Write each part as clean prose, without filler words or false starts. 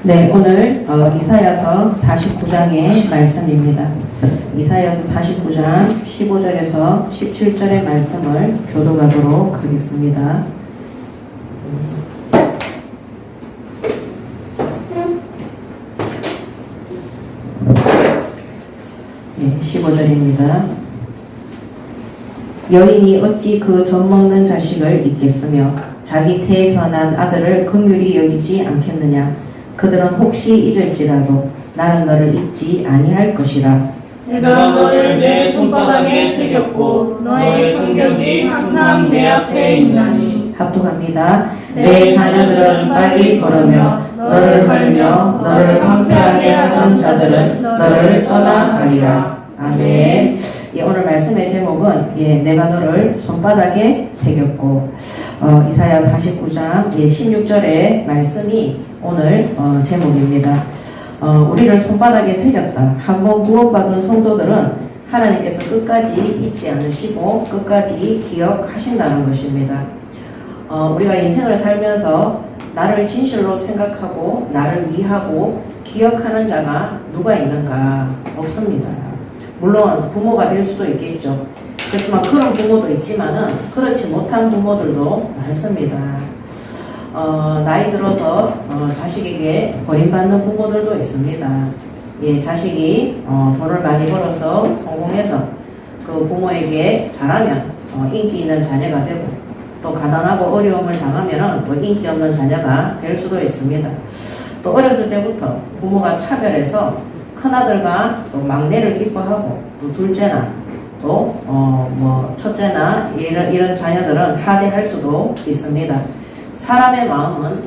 네, 오늘 이사야서 49장의 말씀입니다. 이사야서 49장 15절에서 17절의 말씀을 교독하도록 하겠습니다. 네, 15절입니다. 여인이 어찌 그 젖먹는 자식을 잊겠으며 자기 태에서 난 아들을 긍휼히 여기지 않겠느냐. 그들은 혹시 잊을지라도 나는 너를 잊지 아니할 것이라. 내가 너를 내 손바닥에 새겼고 너의 성격이 항상 내 앞에 있나니. 합독합니다. 내 자녀들은 빨리 걸으며 너를 헐며 너를 황폐하게 하던 자들은 너를 떠나가리라. 아멘. 오늘 말씀의 제목은 내가 너를 손바닥에 새겼고 이사야 49장 16절의 말씀이 오늘 제목입니다. 우리를 손바닥에 새겼다. 한번 구원받은 성도들은 하나님께서 끝까지 잊지 않으시고 끝까지 기억하신다는 것입니다. 우리가 인생을 살면서 나를 진실로 생각하고 나를 위하고 기억하는 자가 누가 있는가? 없습니다. 물론 부모가 될 수도 있겠죠. 그렇지만 그런 부모도 있지만은 그렇지 못한 부모들도 많습니다. 나이 들어서 자식에게 버림받는 부모들도 있습니다. 자식이 돈을 많이 벌어서 성공해서 그 부모에게 잘하면 인기 있는 자녀가 되고 또 가난하고 어려움을 당하면 또 인기 없는 자녀가 될 수도 있습니다. 또 어렸을 때부터 부모가 차별해서 큰아들과 또 막내를 기뻐하고 또 둘째나 또 첫째나 이런 자녀들은 하대할 수도 있습니다. 사람의 마음은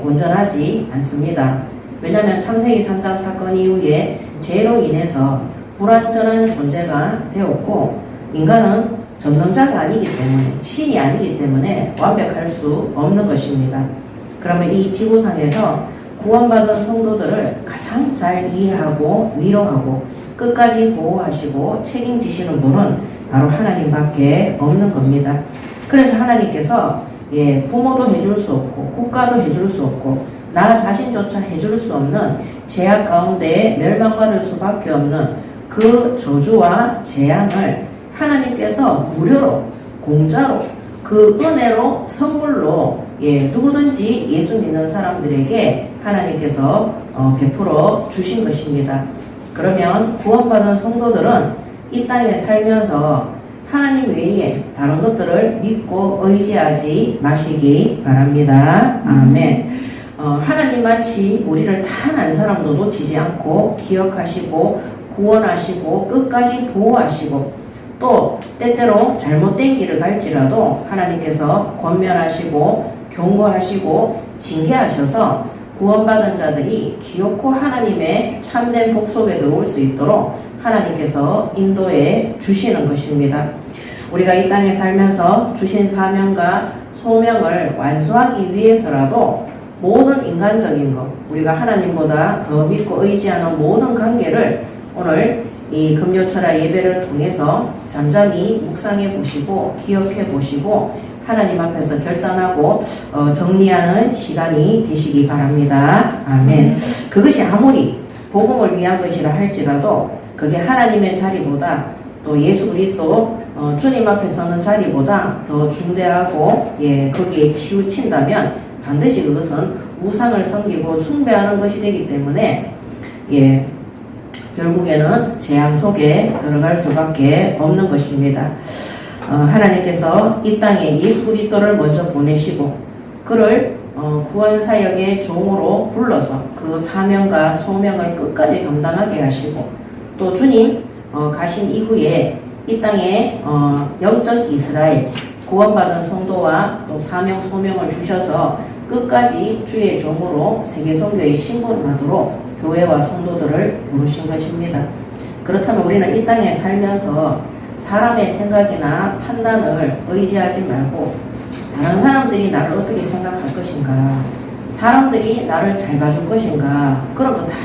온전하지 않습니다. 왜냐하면 창세기 3장 사건 이후에 죄로 인해서 불완전한 존재가 되었고 인간은 전능자가 아니기 때문에 신이 아니기 때문에 완벽할 수 없는 것입니다. 그러면 이 지구상에서 구원받은 성도들을 가장 잘 이해하고 위로하고 끝까지 보호하시고 책임지시는 분은 바로 하나님밖에 없는 겁니다. 그래서 하나님께서 부모도 해줄 수 없고 국가도 해줄 수 없고 나 자신조차 해줄 수 없는 죄악 가운데 멸망받을 수밖에 없는 그 저주와 재앙을 하나님께서 무료로 공짜로 그 은혜로 선물로 누구든지 예수 믿는 사람들에게 하나님께서 베풀어 주신 것입니다. 그러면 구원받은 성도들은 이 땅에 살면서 하나님 외에 다른 것들을 믿고 의지하지 마시기 바랍니다. 아멘. 하나님 마치 우리를 단 한 사람도 놓치지 않고 기억하시고 구원하시고 끝까지 보호하시고 또 때때로 잘못된 길을 갈지라도 하나님께서 권면하시고 경고하시고 징계하셔서 구원받은 자들이 기어코 하나님의 참된 복속에 들어올 수 있도록 하나님께서 인도해 주시는 것입니다. 우리가 이 땅에 살면서 주신 사명과 소명을 완수하기 위해서라도 모든 인간적인 것, 우리가 하나님보다 더 믿고 의지하는 모든 관계를 오늘 이 금요철야 예배를 통해서 잠잠히 묵상해 보시고 기억해 보시고 하나님 앞에서 결단하고 정리하는 시간이 되시기 바랍니다. 아멘. 그것이 아무리 복음을 위한 것이라 할지라도 그게 하나님의 자리보다 또 예수 그리스도 주님 앞에 서는 자리보다 더 중대하고 거기에 치우친다면 반드시 그것은 우상을 섬기고 숭배하는 것이 되기 때문에 결국에는 재앙 속에 들어갈 수밖에 없는 것입니다. 하나님께서 이 땅에 예수 그리스도를 먼저 보내시고 그를 구원사역의 종으로 불러서 그 사명과 소명을 끝까지 감당하게 하시고 또 주님 가신 이후에 이 땅에 영적 이스라엘 구원받은 성도와 또 사명 소명을 주셔서 끝까지 주의 종으로 세계선교에 신분하도록 교회와 성도들을 부르신 것입니다. 그렇다면 우리는 이 땅에 살면서 사람의 생각이나 판단을 의지하지 말고 다른 사람들이 나를 어떻게 생각할 것인가, 사람들이 나를 잘 봐줄 것인가, 그런 거 다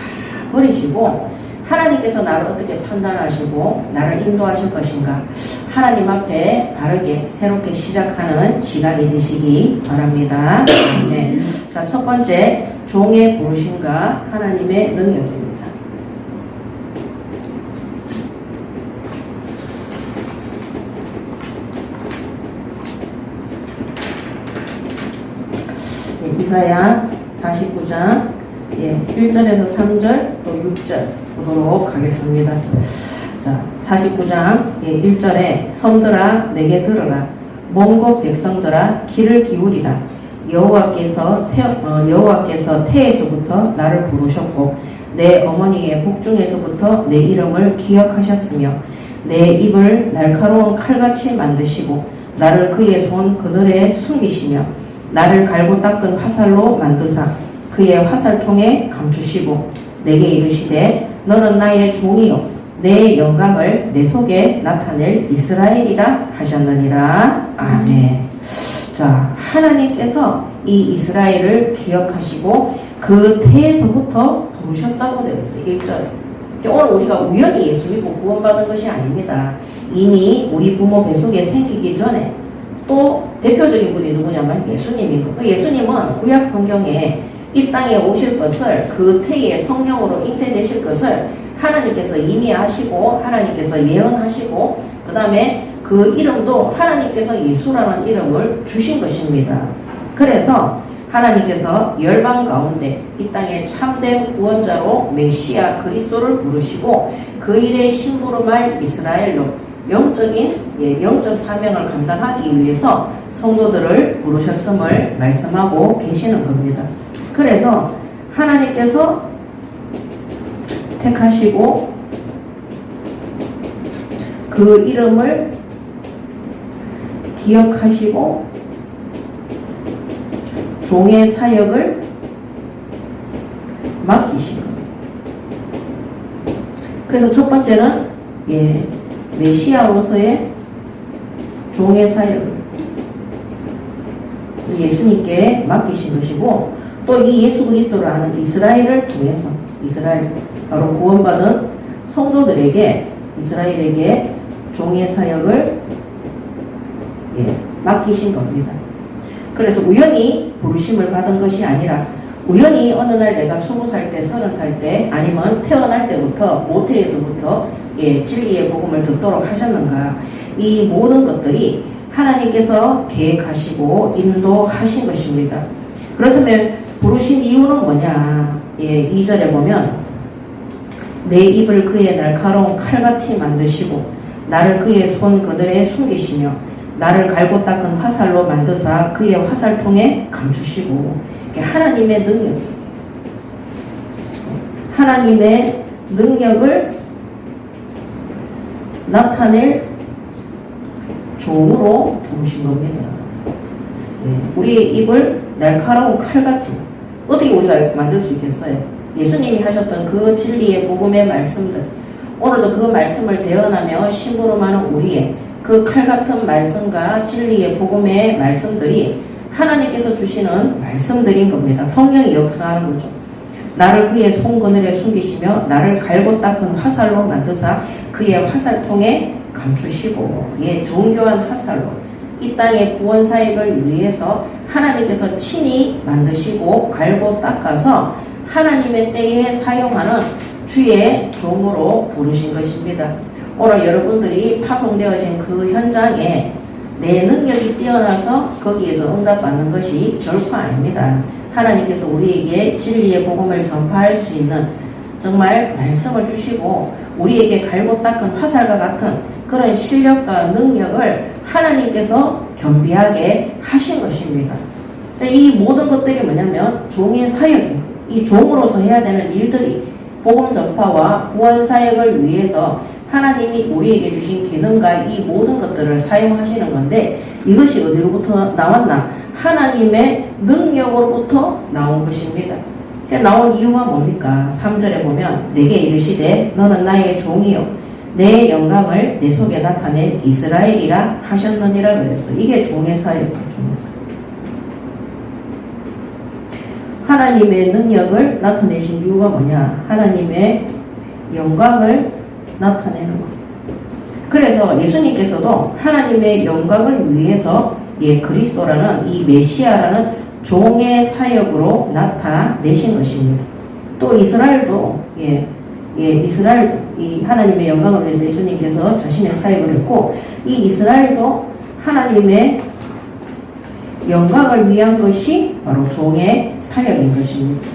버리시고 하나님께서 나를 어떻게 판단하시고 나를 인도하실 것인가, 하나님 앞에 바르게 새롭게 시작하는 시간이 되시기 바랍니다. 네. 자, 첫 번째 종의 부르심과 하나님의 능력입니다. 이사야 49장 1절에서 3절 또 6절 보도록 하겠습니다. 자, 49장 1절에 섬들아 내게 들으라. 몽고 백성들아 귀를 기울이라. 여호와께서 태에서부터 나를 부르셨고 내 어머니의 복중에서부터 내 이름을 기억하셨으며 내 입을 날카로운 칼같이 만드시고 나를 그의 손 그늘에 숨기시며 나를 갈고 닦은 화살로 만드사 그의 화살통에 감추시고 내게 이르시되 너는 나의 종이요 내 영광을 내 속에 나타낼 이스라엘이라 하셨느니라. 아멘. 자, 하나님께서 이 이스라엘을 기억하시고 그 태에서부터 부르셨다고 되어 있어요. 1절에. 오늘 우리가 우연히 예수 믿고 구원받은 것이 아닙니다. 이미 우리 부모 뱃속에 생기기 전에 또 대표적인 분이 누구냐면 예수님이고, 그 예수님은 구약 성경에 이 땅에 오실 것을, 그 태에 성령으로 잉태되실 것을 하나님께서 이미 아시고 하나님께서 예언하시고 그 다음에 그 이름도 하나님께서 예수라는 이름을 주신 것입니다. 그래서 하나님께서 열방 가운데 이 땅에 참된 구원자로 메시아 그리스도를 부르시고 그 일에 심부름할 이스라엘로 영적 사명을 감당하기 위해서 성도들을 부르셨음을 말씀하고 계시는 겁니다. 그래서 하나님께서 택하시고 그 이름을 기억하시고 종의 사역을 맡기신 겁니다. 그래서 첫 번째는 메시아로서의 종의 사역을 예수님께 맡기신 것이고, 또 이 예수 그리스도라는 이스라엘을 통해서, 이스라엘 바로 구원받은 성도들에게, 이스라엘에게 종의 사역을 맡기신 겁니다. 그래서 우연히 부르심을 받은 것이 아니라 우연히 어느 날 내가 20살 때, 30살 때, 아니면 태어날 때부터, 모태에서부터 진리의 복음을 듣도록 하셨는가. 이 모든 것들이 하나님께서 계획하시고 인도하신 것입니다. 그렇다면 부르신 이유는 뭐냐? 2절에 보면 내 입을 그의 날카로운 칼같이 만드시고 나를 그의 손 그늘에 숨기시며 나를 갈고 닦은 화살로 만드사 그의 화살통에 감추시고, 하나님의 능력, 하나님의 능력을 나타낼 종으로 부르신 겁니다. 우리의 입을 날카로운 칼같이, 어떻게 우리가 만들 수 있겠어요? 예수님이 하셨던 그 진리의 복음의 말씀들, 오늘도 그 말씀을 대언하며 심부름하는 우리의 그 칼같은 말씀과 진리의 복음의 말씀들이 하나님께서 주시는 말씀들인 겁니다. 성령이 역사하는 거죠. 나를 그의 손그늘에 숨기시며 나를 갈고 닦은 화살로 만드사 그의 화살통에 감추시고, 정교한 화살로 이 땅의 구원 사역을 위해서 하나님께서 친히 만드시고 갈고 닦아서 하나님의 때에 사용하는 주의 종으로 부르신 것입니다. 오늘 여러분들이 파송되어진 그 현장에 내 능력이 뛰어나서 거기에서 응답받는 것이 결코 아닙니다. 하나님께서 우리에게 진리의 복음을 전파할 수 있는 정말 말씀을 주시고 우리에게 갈고 닦은 화살과 같은 그런 실력과 능력을 하나님께서 겸비하게 하신 것입니다. 이 모든 것들이 뭐냐면 종의 사역입니다. 이 종으로서 해야 되는 일들이 복음 전파와 구원 사역을 위해서 하나님이 우리에게 주신 기능과 이 모든 것들을 사용하시는 건데, 이것이 어디로부터 나왔나? 하나님의 능력으로부터 나온 것입니다. 나온 이유가 뭡니까? 3절에 보면 내게 이르시되 너는 나의 종이요 내 영광을 내 속에 나타낼 이스라엘이라 하셨느니라 그랬어요. 이게 종의 사역이에요. 종의 사역. 하나님의 능력을 나타내신 이유가 뭐냐? 하나님의 영광을 나타내는 것. 그래서 예수님께서도 하나님의 영광을 위해서 그리스도라는 이 메시아라는 종의 사역으로 나타내신 것입니다. 또 이스라엘도 이스라엘 이 하나님의 영광을 위해서 예수님께서 자신의 사역을 했고 이 이스라엘도 하나님의 영광을 위한 것이 바로 종의 사역인 것입니다.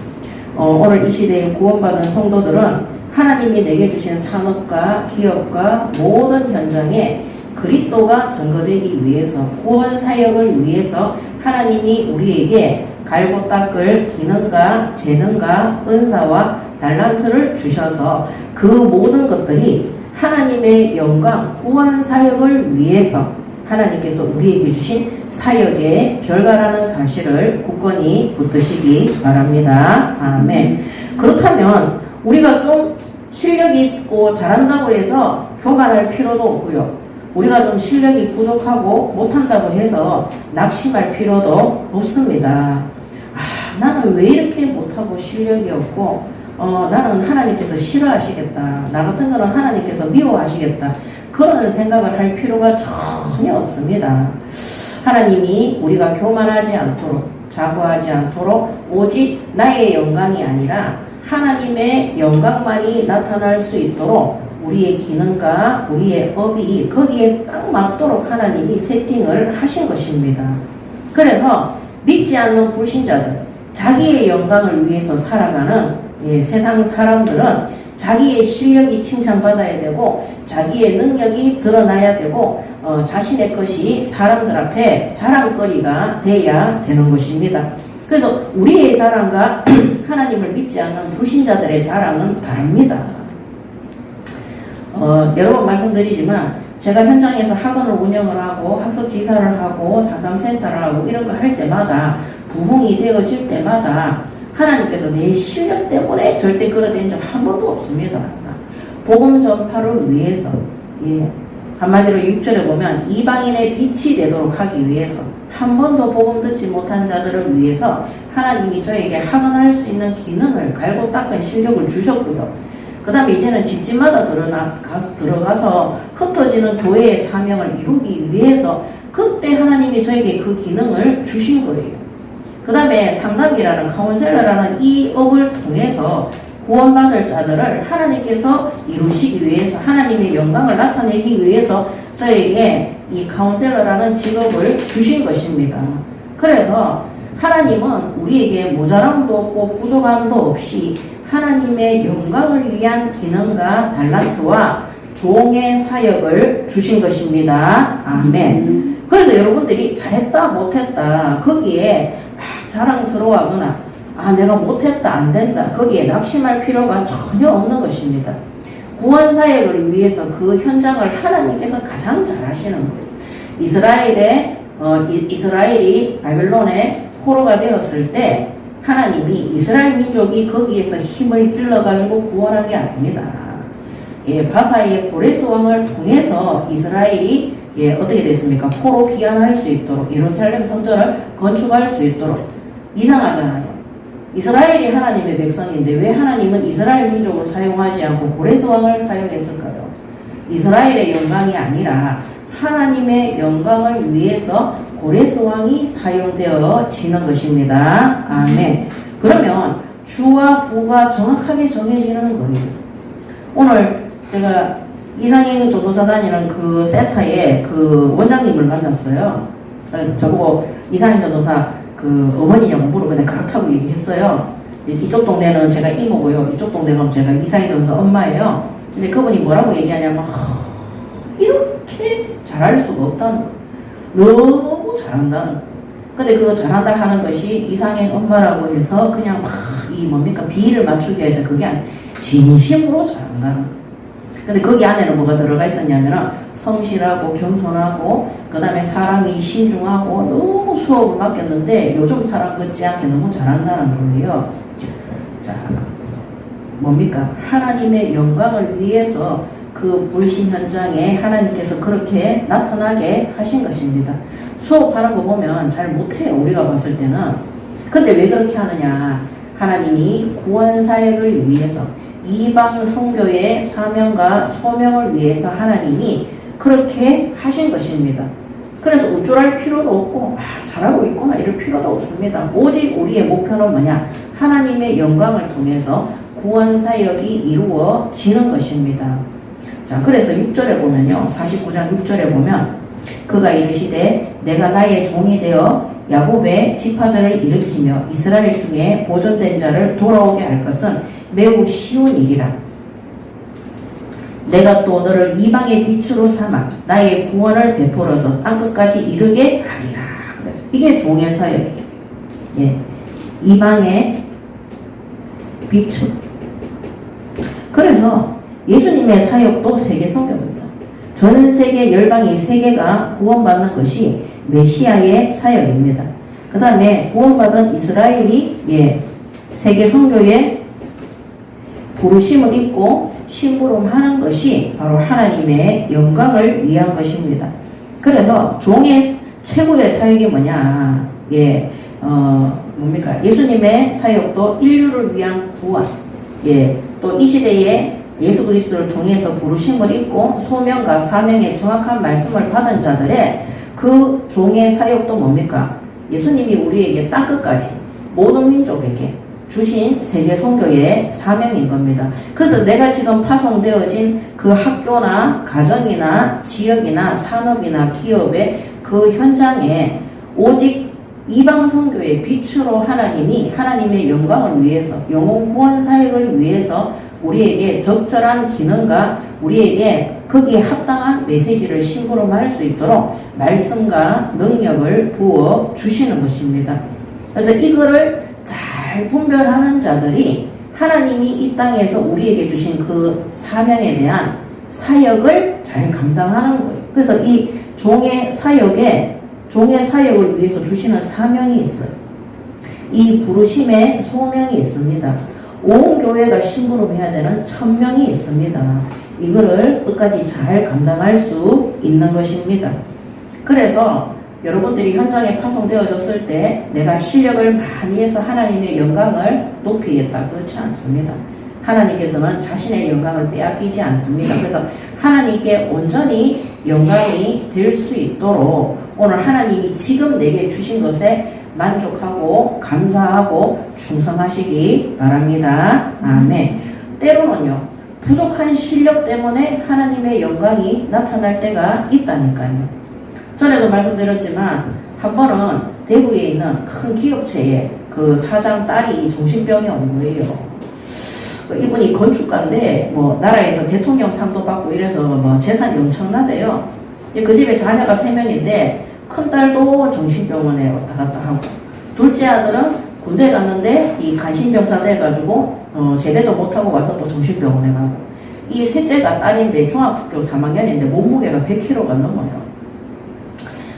오늘 이 시대에 구원받은 성도들은 하나님이 내게 주신 산업과 기업과 모든 현장에 그리스도가 증거되기 위해서 구원 사역을 위해서 하나님이 우리에게 갈고 닦을 기능과 재능과 은사와 달란트를 주셔서 그 모든 것들이 하나님의 영광 구원 사역을 위해서 하나님께서 우리에게 주신 사역의 결과라는 사실을 굳건히 붙드시기 바랍니다. 아멘. 그렇다면 우리가 좀 실력이 있고 잘한다고 해서 교만할 필요도 없고요. 우리가 좀 실력이 부족하고 못한다고 해서 낙심할 필요도 없습니다. 나는 왜 이렇게 못하고 실력이 없고 나는 하나님께서 싫어하시겠다. 나 같은 거는 하나님께서 미워하시겠다. 그런 생각을 할 필요가 전혀 없습니다. 하나님이 우리가 교만하지 않도록 자고하지 않도록 오직 나의 영광이 아니라 하나님의 영광만이 나타날 수 있도록 우리의 기능과 우리의 업이 거기에 딱 맞도록 하나님이 세팅을 하신 것입니다. 그래서 믿지 않는 불신자들, 자기의 영광을 위해서 살아가는 세상 사람들은 자기의 실력이 칭찬받아야 되고 자기의 능력이 드러나야 되고 자신의 것이 사람들 앞에 자랑거리가 돼야 되는 것입니다. 그래서 우리의 자랑과 하나님을 믿지 않는 불신자들의 자랑은 다릅니다. 여러 번 말씀드리지만 제가 현장에서 학원을 운영을 하고 학습지사를 하고 상담센터를 하고 이런 거 할 때마다 부흥이 되어질 때마다 하나님께서 내 실력 때문에 절대 끌어낸 적 한 번도 없습니다. 복음 전파를 위해서 한마디로 6절에 보면 이방인의 빛이 되도록 하기 위해서 한 번도 복음 듣지 못한 자들을 위해서 하나님이 저에게 학원할 수 있는 기능을 갈고 닦은 실력을 주셨고요. 그 다음에 이제는 집집마다 들어가서 흩어지는 교회의 사명을 이루기 위해서 그때 하나님이 저에게 그 기능을 주신 거예요. 그 다음에 상담이라는 카운셀러라는 이 업을 통해서 구원받을 자들을 하나님께서 이루시기 위해서 하나님의 영광을 나타내기 위해서 저에게 이 카운셀러라는 직업을 주신 것입니다. 그래서 하나님은 우리에게 모자람도 없고 부족함도 없이 하나님의 영광을 위한 기능과 달란트와 종의 사역을 주신 것입니다. 아멘. 그래서 여러분들이 잘했다 못했다 거기에 자랑스러워하거나 내가 못했다 안 된다 거기에 낙심할 필요가 전혀 없는 것입니다. 구원 사역을 위해서 그 현장을 하나님께서 가장 잘 하시는 거예요. 이스라엘이 바벨론의 포로가 되었을 때 하나님이 이스라엘 민족이 거기에서 힘을 길러가지고 구원한 게 아닙니다. 바사의 고레스 왕을 통해서 이스라엘이 어떻게 됐습니까? 포로 귀환할 수 있도록 예루살렘 성전을 건축할 수 있도록. 이상하잖아요. 이스라엘이 하나님의 백성인데 왜 하나님은 이스라엘 민족을 사용하지 않고 고레스 왕을 사용했을까요? 이스라엘의 영광이 아니라 하나님의 영광을 위해서 고레스 왕이 사용되어지는 것입니다. 아멘. 그러면 주와 부가 정확하게 정해지는 거예요. 오늘 제가 이상행 전도사단이라는 그 센터에 그 원장님을 만났어요. 저보고 이상행 전도사 그 어머니냐고 물어보는데 그렇다고 얘기했어요. 이쪽 동네는 제가 이모고요. 이쪽 동네는 제가 이상행 전도사 엄마예요. 근데 그분이 뭐라고 얘기하냐면 이렇게 잘할 수가 없다는 거예요. 너무 잘한다는 거예요. 근데 그거 잘한다 하는 것이 이상행 엄마라고 해서 그냥 비를 맞추기 위해서 그게 아니라 진심으로 잘한다는 거예요. 근데 거기 안에는 뭐가 들어가 있었냐면은 성실하고 겸손하고 그 다음에 사람이 신중하고 너무 수업을 맡겼는데 요즘 사람 같지 않게 너무 잘한다는 거예요. 자, 뭡니까? 하나님의 영광을 위해서 그 불신 현장에 하나님께서 그렇게 나타나게 하신 것입니다. 수업하는 거 보면 잘 못해요. 우리가 봤을 때는. 근데 왜 그렇게 하느냐? 하나님이 구원 사역을 위해서 이방 선교의 사명과 소명을 위해서 하나님이 그렇게 하신 것입니다. 그래서 우쭐할 필요도 없고 잘하고 있구나 이럴 필요도 없습니다. 오직 우리의 목표는 뭐냐? 하나님의 영광을 통해서 구원 사역이 이루어지는 것입니다. 자, 그래서 6절에 보면요. 49장 6절에 보면 그가 이르시되 내가 나의 종이 되어 야곱의 지파들을 일으키며 이스라엘 중에 보존된 자를 돌아오게 할 것은 매우 쉬운 일이라. 내가 또 너를 이방의 빛으로 삼아 나의 구원을 베풀어서 땅끝까지 이르게 하리라. 그래서 이게 종의 사역이에요. 예. 이방의 빛으로. 그래서 예수님의 사역도 세계 선교입니다. 전 세계 열방이 세계가 구원받는 것이 메시아의 사역입니다. 그 다음에 구원받은 이스라엘이 세계 선교의 부르심을 입고 심부름하는 것이 바로 하나님의 영광을 위한 것입니다. 그래서 종의 최고의 사역이 뭐냐? 뭡니까? 예수님의 사역도 인류를 위한 구원. 또 이 시대에 예수 그리스도를 통해서 부르심을 입고 소명과 사명의 정확한 말씀을 받은 자들의 그 종의 사역도 뭡니까? 예수님이 우리에게 땅끝까지 모든 민족에게 주신 세계 선교의 사명인 겁니다. 그래서 내가 지금 파송되어진 그 학교나 가정이나 지역이나 산업이나 기업의 그 현장에 오직 이방 선교의 빛으로 하나님이 하나님의 영광을 위해서 영혼 구원 사역을 위해서 우리에게 적절한 기능과 우리에게 거기에 합당한 메시지를 심부름할 수 있도록 말씀과 능력을 부어 주시는 것입니다. 그래서 이거를 잘 분별하는 자들이 하나님이 이 땅에서 우리에게 주신 그 사명에 대한 사역을 잘 감당하는 거예요. 그래서 이 종의 사역을 위해서 주시는 사명이 있어요. 이 부르심의 소명이 있습니다. 온 교회가 심부름해야 되는 천명이 있습니다. 이거를 끝까지 잘 감당할 수 있는 것입니다. 그래서 여러분들이 현장에 파송되어졌을 때 내가 실력을 많이 해서 하나님의 영광을 높이겠다. 그렇지 않습니다. 하나님께서는 자신의 영광을 빼앗기지 않습니다. 그래서 하나님께 온전히 영광이 될 수 있도록 오늘 하나님이 지금 내게 주신 것에 만족하고 감사하고 충성하시기 바랍니다. 아멘. 때로는요, 부족한 실력 때문에 하나님의 영광이 나타날 때가 있다니까요. 전에도 말씀드렸지만 한 번은 대구에 있는 큰 기업체의 그 사장 딸이 정신병이 온 거예요. 이분이 건축가인데 나라에서 대통령 상도 받고 이래서 재산이 엄청나대요. 그 집에 자녀가 3명인데 큰 딸도 정신병원에 왔다 갔다 하고 둘째 아들은 군대 갔는데 이 간신병사 돼가지고 제대도 못하고 와서 또 정신병원에 가고 이 셋째가 딸인데 중학교 3학년인데 몸무게가 100kg가 넘어요.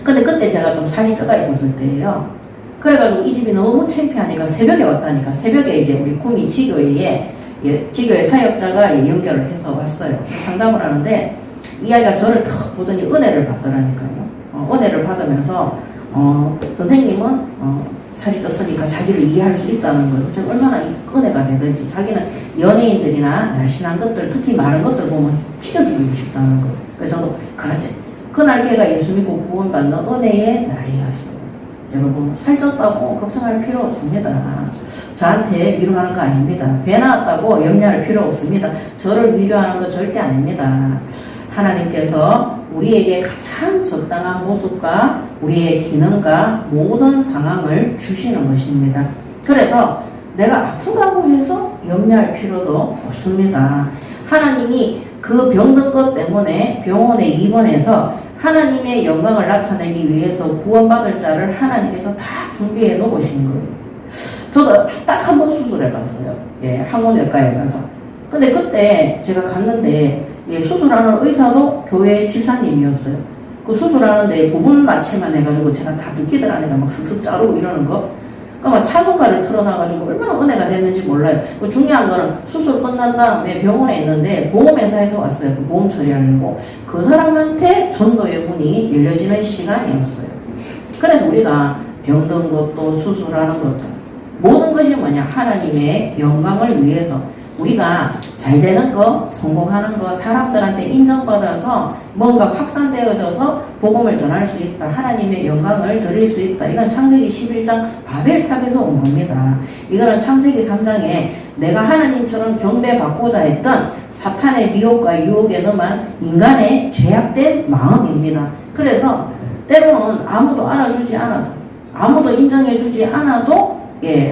근데 그때 제가 좀 살이 쪄가 있었을 때예요. 그래가지고 이 집이 너무 창피하니까 새벽에 왔다니까. 새벽에 이제 우리 구미 지교회에 지교회 사역자가 연결을 해서 왔어요. 상담을 하는데 이 아이가 저를 탁 보더니 은혜를 받더라니까요. 은혜를 받으면서 선생님은 살이 쪘으니까 자기를 이해할 수 있다는 거예요. 제가 얼마나 은혜가 되든지 자기는 연예인들이나 날씬한 것들 특히 마른 것들 보면 튀겨 죽이고 싶다는 거예요. 그래서 저도 그렇지. 그날 걔가 예수 믿고 구원받는 은혜의 날이었어요. 여러분 살쪘다고 걱정할 필요 없습니다. 저한테 위로하는 거 아닙니다. 배 나왔다고 염려할 필요 없습니다. 저를 위로하는 거 절대 아닙니다. 하나님께서 우리에게 가장 적당한 모습과 우리의 기능과 모든 상황을 주시는 것입니다. 그래서 내가 아프다고 해서 염려할 필요도 없습니다. 하나님이 그 병든 것 때문에 병원에 입원해서 하나님의 영광을 나타내기 위해서 구원받을 자를 하나님께서 다 준비해 놓으신 거예요. 저도 딱 한 번 수술해 봤어요. 항문외과에 가서. 근데 그때 제가 갔는데 수술하는 의사도 교회 집사님이었어요. 그 수술하는데 부분 마취만 해가지고 제가 다 느끼더라니까 막 슥슥 자르고 이러는 거. 그러니까 찬송가를 틀어놔가지고 얼마나 은혜가 됐는지 몰라요. 그 중요한 거는 수술 끝난 다음에 병원에 있는데 보험회사에서 왔어요. 그 보험 처리하려고. 그 사람한테 전도의 문이 열려지는 시간이었어요. 그래서 우리가 병든 것도 수술하는 것도 모든 것이 뭐냐? 하나님의 영광을 위해서 우리가 잘 되는 거, 성공하는 거, 사람들한테 인정받아서 뭔가 확산되어져서 복음을 전할 수 있다. 하나님의 영광을 드릴 수 있다. 이건 창세기 11장 바벨탑에서 온 겁니다. 이거는 창세기 3장에 내가 하나님처럼 경배받고자 했던 사탄의 미혹과 유혹에 넘한 인간의 죄악된 마음입니다. 그래서 때로는 아무도 알아주지 않아도, 아무도 인정해주지 않아도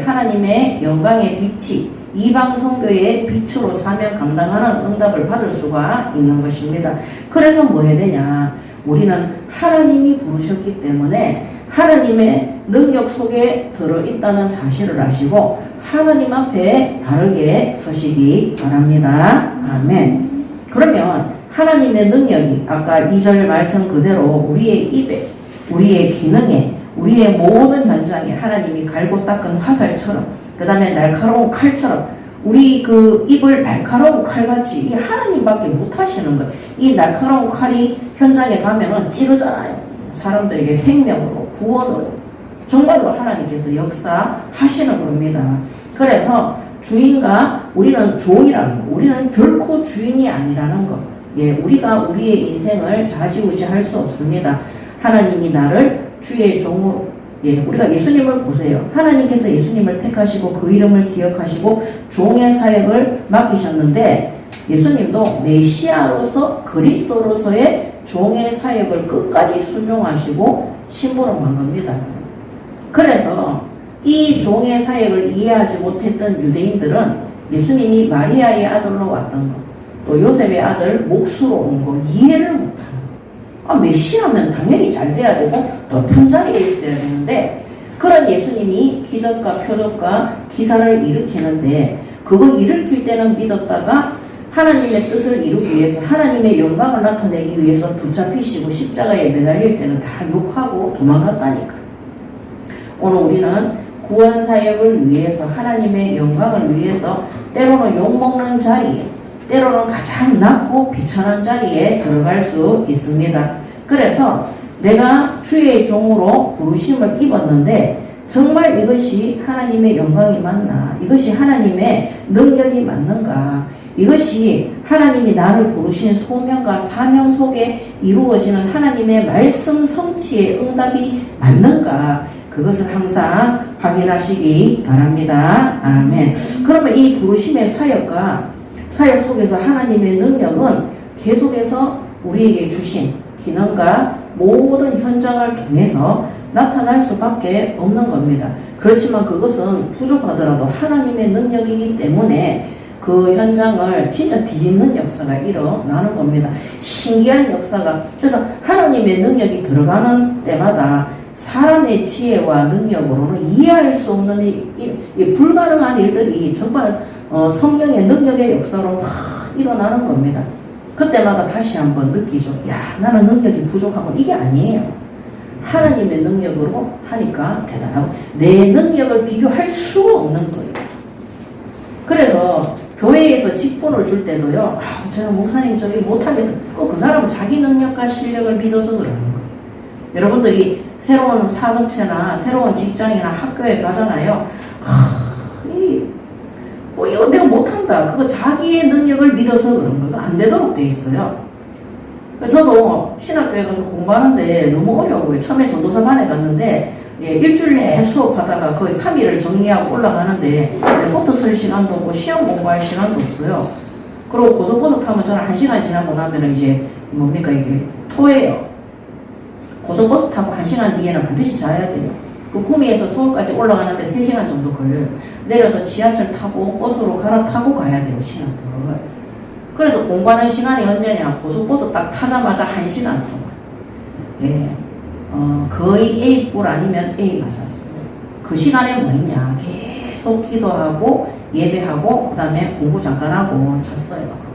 하나님의 영광의 빛이 이방 선교의 빛으로 사명 감당하는 응답을 받을 수가 있는 것입니다. 그래서 뭐 해야 되냐? 우리는 하나님이 부르셨기 때문에 하나님의 능력 속에 들어있다는 사실을 아시고 하나님 앞에 바르게 서시기 바랍니다. 아멘. 그러면 하나님의 능력이 아까 2절 말씀 그대로 우리의 입에, 우리의 기능에, 우리의 모든 현장에 하나님이 갈고 닦은 화살처럼, 그 다음에 날카로운 칼처럼, 우리 그 입을 날카로운 칼같이 이 하나님밖에 못하시는 거예요. 이 날카로운 칼이 현장에 가면은 찌르잖아요. 사람들에게 생명으로, 구원으로. 정말로 하나님께서 역사하시는 겁니다. 그래서 주인과 우리는 종이라는 거, 우리는 결코 주인이 아니라는 거. 우리가 우리의 인생을 좌지우지할 수 없습니다. 하나님이 나를 주의 종으로, 우리가 예수님을 보세요. 하나님께서 예수님을 택하시고 그 이름을 기억하시고 종의 사역을 맡기셨는데 예수님도 메시아로서 그리스도로서의 종의 사역을 끝까지 순종하시고 심부름한 겁니다. 그래서 이 종의 사역을 이해하지 못했던 유대인들은 예수님이 마리아의 아들로 왔던 것, 또 요셉의 아들 목수로 온 거 이해를 못하는 거. 메시아면 당연히 잘 돼야 되고 높은 자리에 있어야 되는데 그런 예수님이 기적과 표적과 기사를 일으키는데 그거 일으킬 때는 믿었다가 하나님의 뜻을 이루기 위해서 하나님의 영광을 나타내기 위해서 붙잡히시고 십자가에 매달릴 때는 다 욕하고 도망갔다니까. 오늘 우리는 구원 사역을 위해서 하나님의 영광을 위해서 때로는 욕먹는 자리에, 때로는 가장 낮고 비천한 자리에 들어갈 수 있습니다. 그래서 내가 주의 종으로 부르심을 입었는데 정말 이것이 하나님의 영광이 맞나? 이것이 하나님의 능력이 맞는가? 이것이 하나님이 나를 부르신 소명과 사명 속에 이루어지는 하나님의 말씀 성취의 응답이 맞는가? 그것을 항상 확인하시기 바랍니다. 아멘. 그러면 이 부르심의 사역과 사역 속에서 하나님의 능력은 계속해서 우리에게 주신 기능과 모든 현장을 통해서 나타날 수밖에 없는 겁니다. 그렇지만 그것은 부족하더라도 하나님의 능력이기 때문에 그 현장을 진짜 뒤집는 역사가 일어나는 겁니다. 신기한 역사가. 그래서 하나님의 능력이 들어가는 때마다 사람의 지혜와 능력으로는 이해할 수 없는 이 불가능한 일들이 정말 성령의 능력의 역사로 막 일어나는 겁니다. 그때마다 다시 한번 느끼죠. 야, 나는 능력이 부족하고 이게 아니에요. 하나님의 능력으로 하니까 대단하고 내 능력을 비교할 수가 없는 거예요. 그래서 교회에서 직분을 줄 때도요. 저는 목사님 저기 못하겠어. 꼭 그 사람은 자기 능력과 실력을 믿어서 그러는 거예요. 여러분들이 새로운 산업체나 새로운 직장이나 학교에 가잖아요. 이거 내가 못한다. 그거 자기의 능력을 믿어서 그런 거가 안 되도록 돼 있어요. 저도 신학교에 가서 공부하는데 너무 어려운 거예요. 처음에 전도사 반에 갔는데 일주일 내에 수업하다가 거의 3일을 정리하고 올라가는데 레포트 쓸 시간도 없고 시험 공부할 시간도 없어요. 그리고 고속버스 타면 저는 1시간 지나고 나면 이제 뭡니까 이게 토해요. 고속버스 타고 1시간 뒤에는 반드시 자야 돼요. 그 구미에서 서울까지 올라가는데 3시간 정도 걸려요. 내려서 지하철 타고 버스로 갈아타고 가야 돼요, 신학교를. 그래서 공부하는 시간이 언제냐? 고속버스 딱 타자마자 1시간 동안. 거의 A뿔 아니면 A 맞았어요. 그 시간에 뭐 했냐? 계속 기도하고 예배하고 그 다음에 공부 잠깐 하고 잤어요.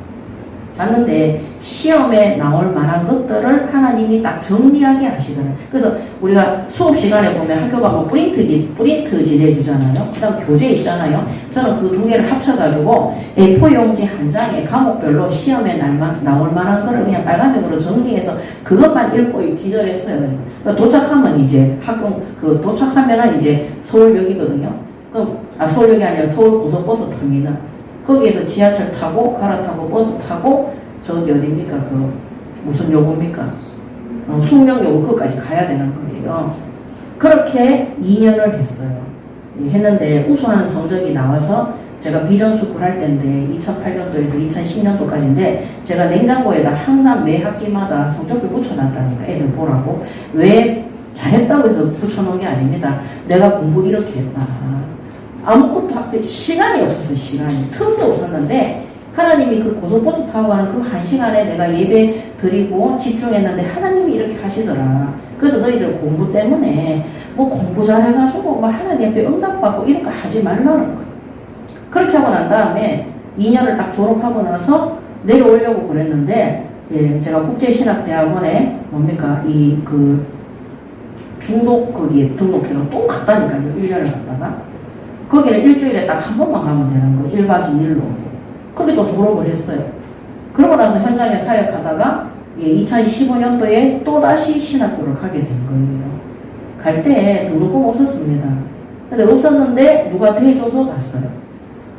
잤는데 시험에 나올 만한 것들을 하나님이 딱 정리하게 하시더라고요. 그래서 우리가 수업 시간에 보면 학교가 뭐 프린트지 내주잖아요. 그 다음 교재 있잖아요. 저는 그 두 개를 합쳐가지고 A4 용지 한 장에 과목별로 시험에 나올 만한 거를 그냥 빨간색으로 정리해서 그것만 읽고 기절했어요. 그러니까 도착하면 이제 도착하면은 이제 서울역이거든요. 서울역이 아니라 서울 고속버스 터미널. 거기에서 지하철 타고 갈아타고 버스 타고 저기 어딥니까? 그 무슨 요금입니까? 숙명여고 그까지 가야 되는 거예요. 그렇게 2년을 했어요. 했는데 우수한 성적이 나와서 제가 비전스쿨 할 때인데 2008년도에서 2010년도까지인데 제가 냉장고에다 항상 매 학기마다 성적표 붙여놨다니까 애들 보라고. 왜 잘했다고 해서 붙여놓은 게 아닙니다. 내가 공부 이렇게 했다. 아무것도 시간이 없었어요. 시간이 틈도 없었는데 하나님이 그 고속버스 타고 가는 그 1시간에 내가 예배 드리고 집중했는데 하나님이 이렇게 하시더라. 그래서 너희들 공부 때문에 뭐 공부 잘해가지고 뭐 하나님한테 응답받고 이런 거 하지 말라는 거예요. 그렇게 하고 난 다음에 2년을 딱 졸업하고 나서 내려오려고 그랬는데 예, 제가 국제신학대학원에 뭡니까 이 그 중독 거기에 등록해서 또 갔다니까요. 1년을 갔다가 거기는 일주일에 딱 한 번만 가면 되는 거 1박 2일로 거기 또 졸업을 했어요. 그러고 나서 현장에 사역하다가 예, 2015년도에 또다시 신학교를 가게 된 거예요. 갈 때 등록금 없었습니다. 근데 없었는데 누가 대줘서 갔어요.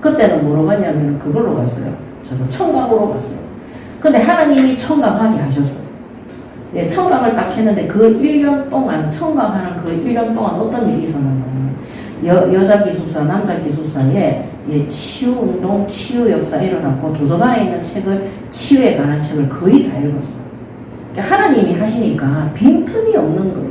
그때는 뭐로 갔냐면 그걸로 갔어요. 저도 청강으로 갔어요. 근데 하나님이 청강하게 하셨어요. 예, 청강을 딱 했는데 그 1년 동안 청강하는 그 1년 동안 어떤 일이 있었는가. 여자 기숙사, 남자 기숙사에 예, 치유운동, 치유역사 일어났고 도서관에 있는 책을 치유에 관한 책을 거의 다 읽었어요. 그러니까 하나님이 하시니까 빈틈이 없는 거예요.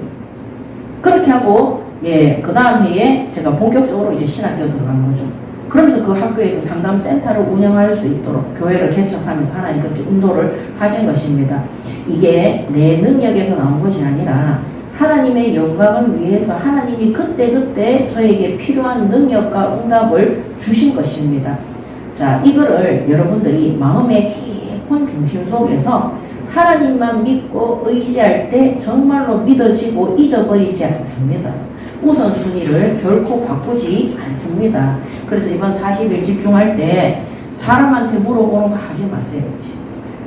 그렇게 하고 예, 그 다음 해에 제가 본격적으로 이제 신학교 들어간 거죠. 그러면서 그 학교에서 상담센터를 운영할 수 있도록 교회를 개척하면서 하나님 그렇게 인도를 하신 것입니다. 이게 내 능력에서 나온 것이 아니라 하나님의 영광을 위해서 하나님이 그때그때 저에게 필요한 능력과 응답을 주신 것입니다. 자, 이거를 여러분들이 마음의 깊은 중심 속에서 하나님만 믿고 의지할 때 정말로 믿어지고 잊어버리지 않습니다. 우선순위를 결코 바꾸지 않습니다. 그래서 이번 40일 집중할 때 사람한테 물어보는 거 하지 마세요.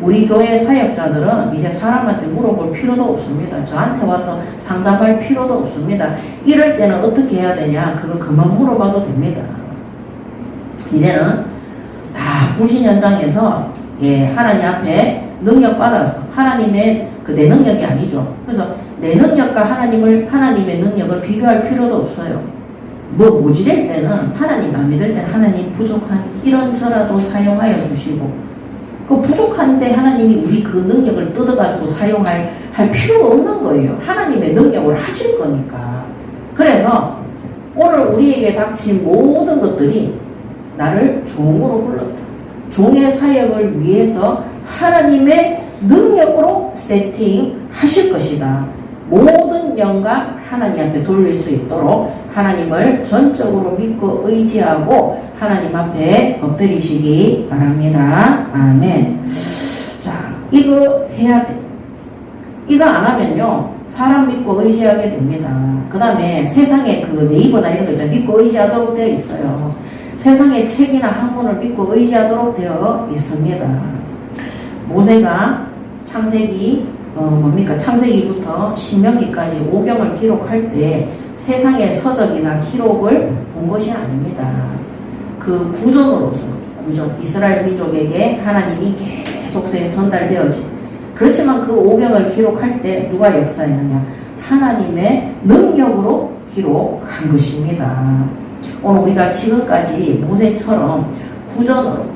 우리 교회 사역자들은 이제 사람한테 물어볼 필요도 없습니다. 저한테 와서 상담할 필요도 없습니다. 이럴 때는 어떻게 해야 되냐? 그거 그만 물어봐도 됩니다. 이제는 다 불신 현장에서 예, 하나님 앞에 능력 받아서 하나님의 그 내 능력이 아니죠. 그래서 내 능력과 하나님의 능력을 비교할 필요도 없어요. 뭐 모질할 때는 하나님 안 믿을 때는 하나님 부족한 이런저라도 사용하여 주시고 그 부족한데 하나님이 우리 그 능력을 뜯어가지고 사용할 필요가 없는 거예요. 하나님의 능력을 하실 거니까. 그래서 오늘 우리에게 닥친 모든 것들이 나를 종으로 불렀다. 종의 사역을 위해서 하나님의 능력으로 세팅하실 것이다. 모든 영광 하나님 앞에 돌릴 수 있도록 하나님을 전적으로 믿고 의지하고 하나님 앞에 엎드리시기 바랍니다. 아멘. 자, 이거 해야 돼. 이거 안 하면요 사람 믿고 의지하게 됩니다. 그 다음에 세상에 그 네이버나 이런 거 있잖아요. 믿고 의지하도록 되어 있어요. 세상의 책이나 학문을 믿고 의지하도록 되어 있습니다. 모세가 창세기 창세기부터 신명기까지 5경을 기록할 때 세상의 서적이나 기록을 본 것이 아닙니다. 그 구전으로 쓴 거죠. 구전. 이스라엘 민족에게 하나님이 계속 전달되어진. 그렇지만 그 5경을 기록할 때 누가 역사했느냐? 하나님의 능력으로 기록한 것입니다. 오늘 우리가 지금까지 모세처럼 구전으로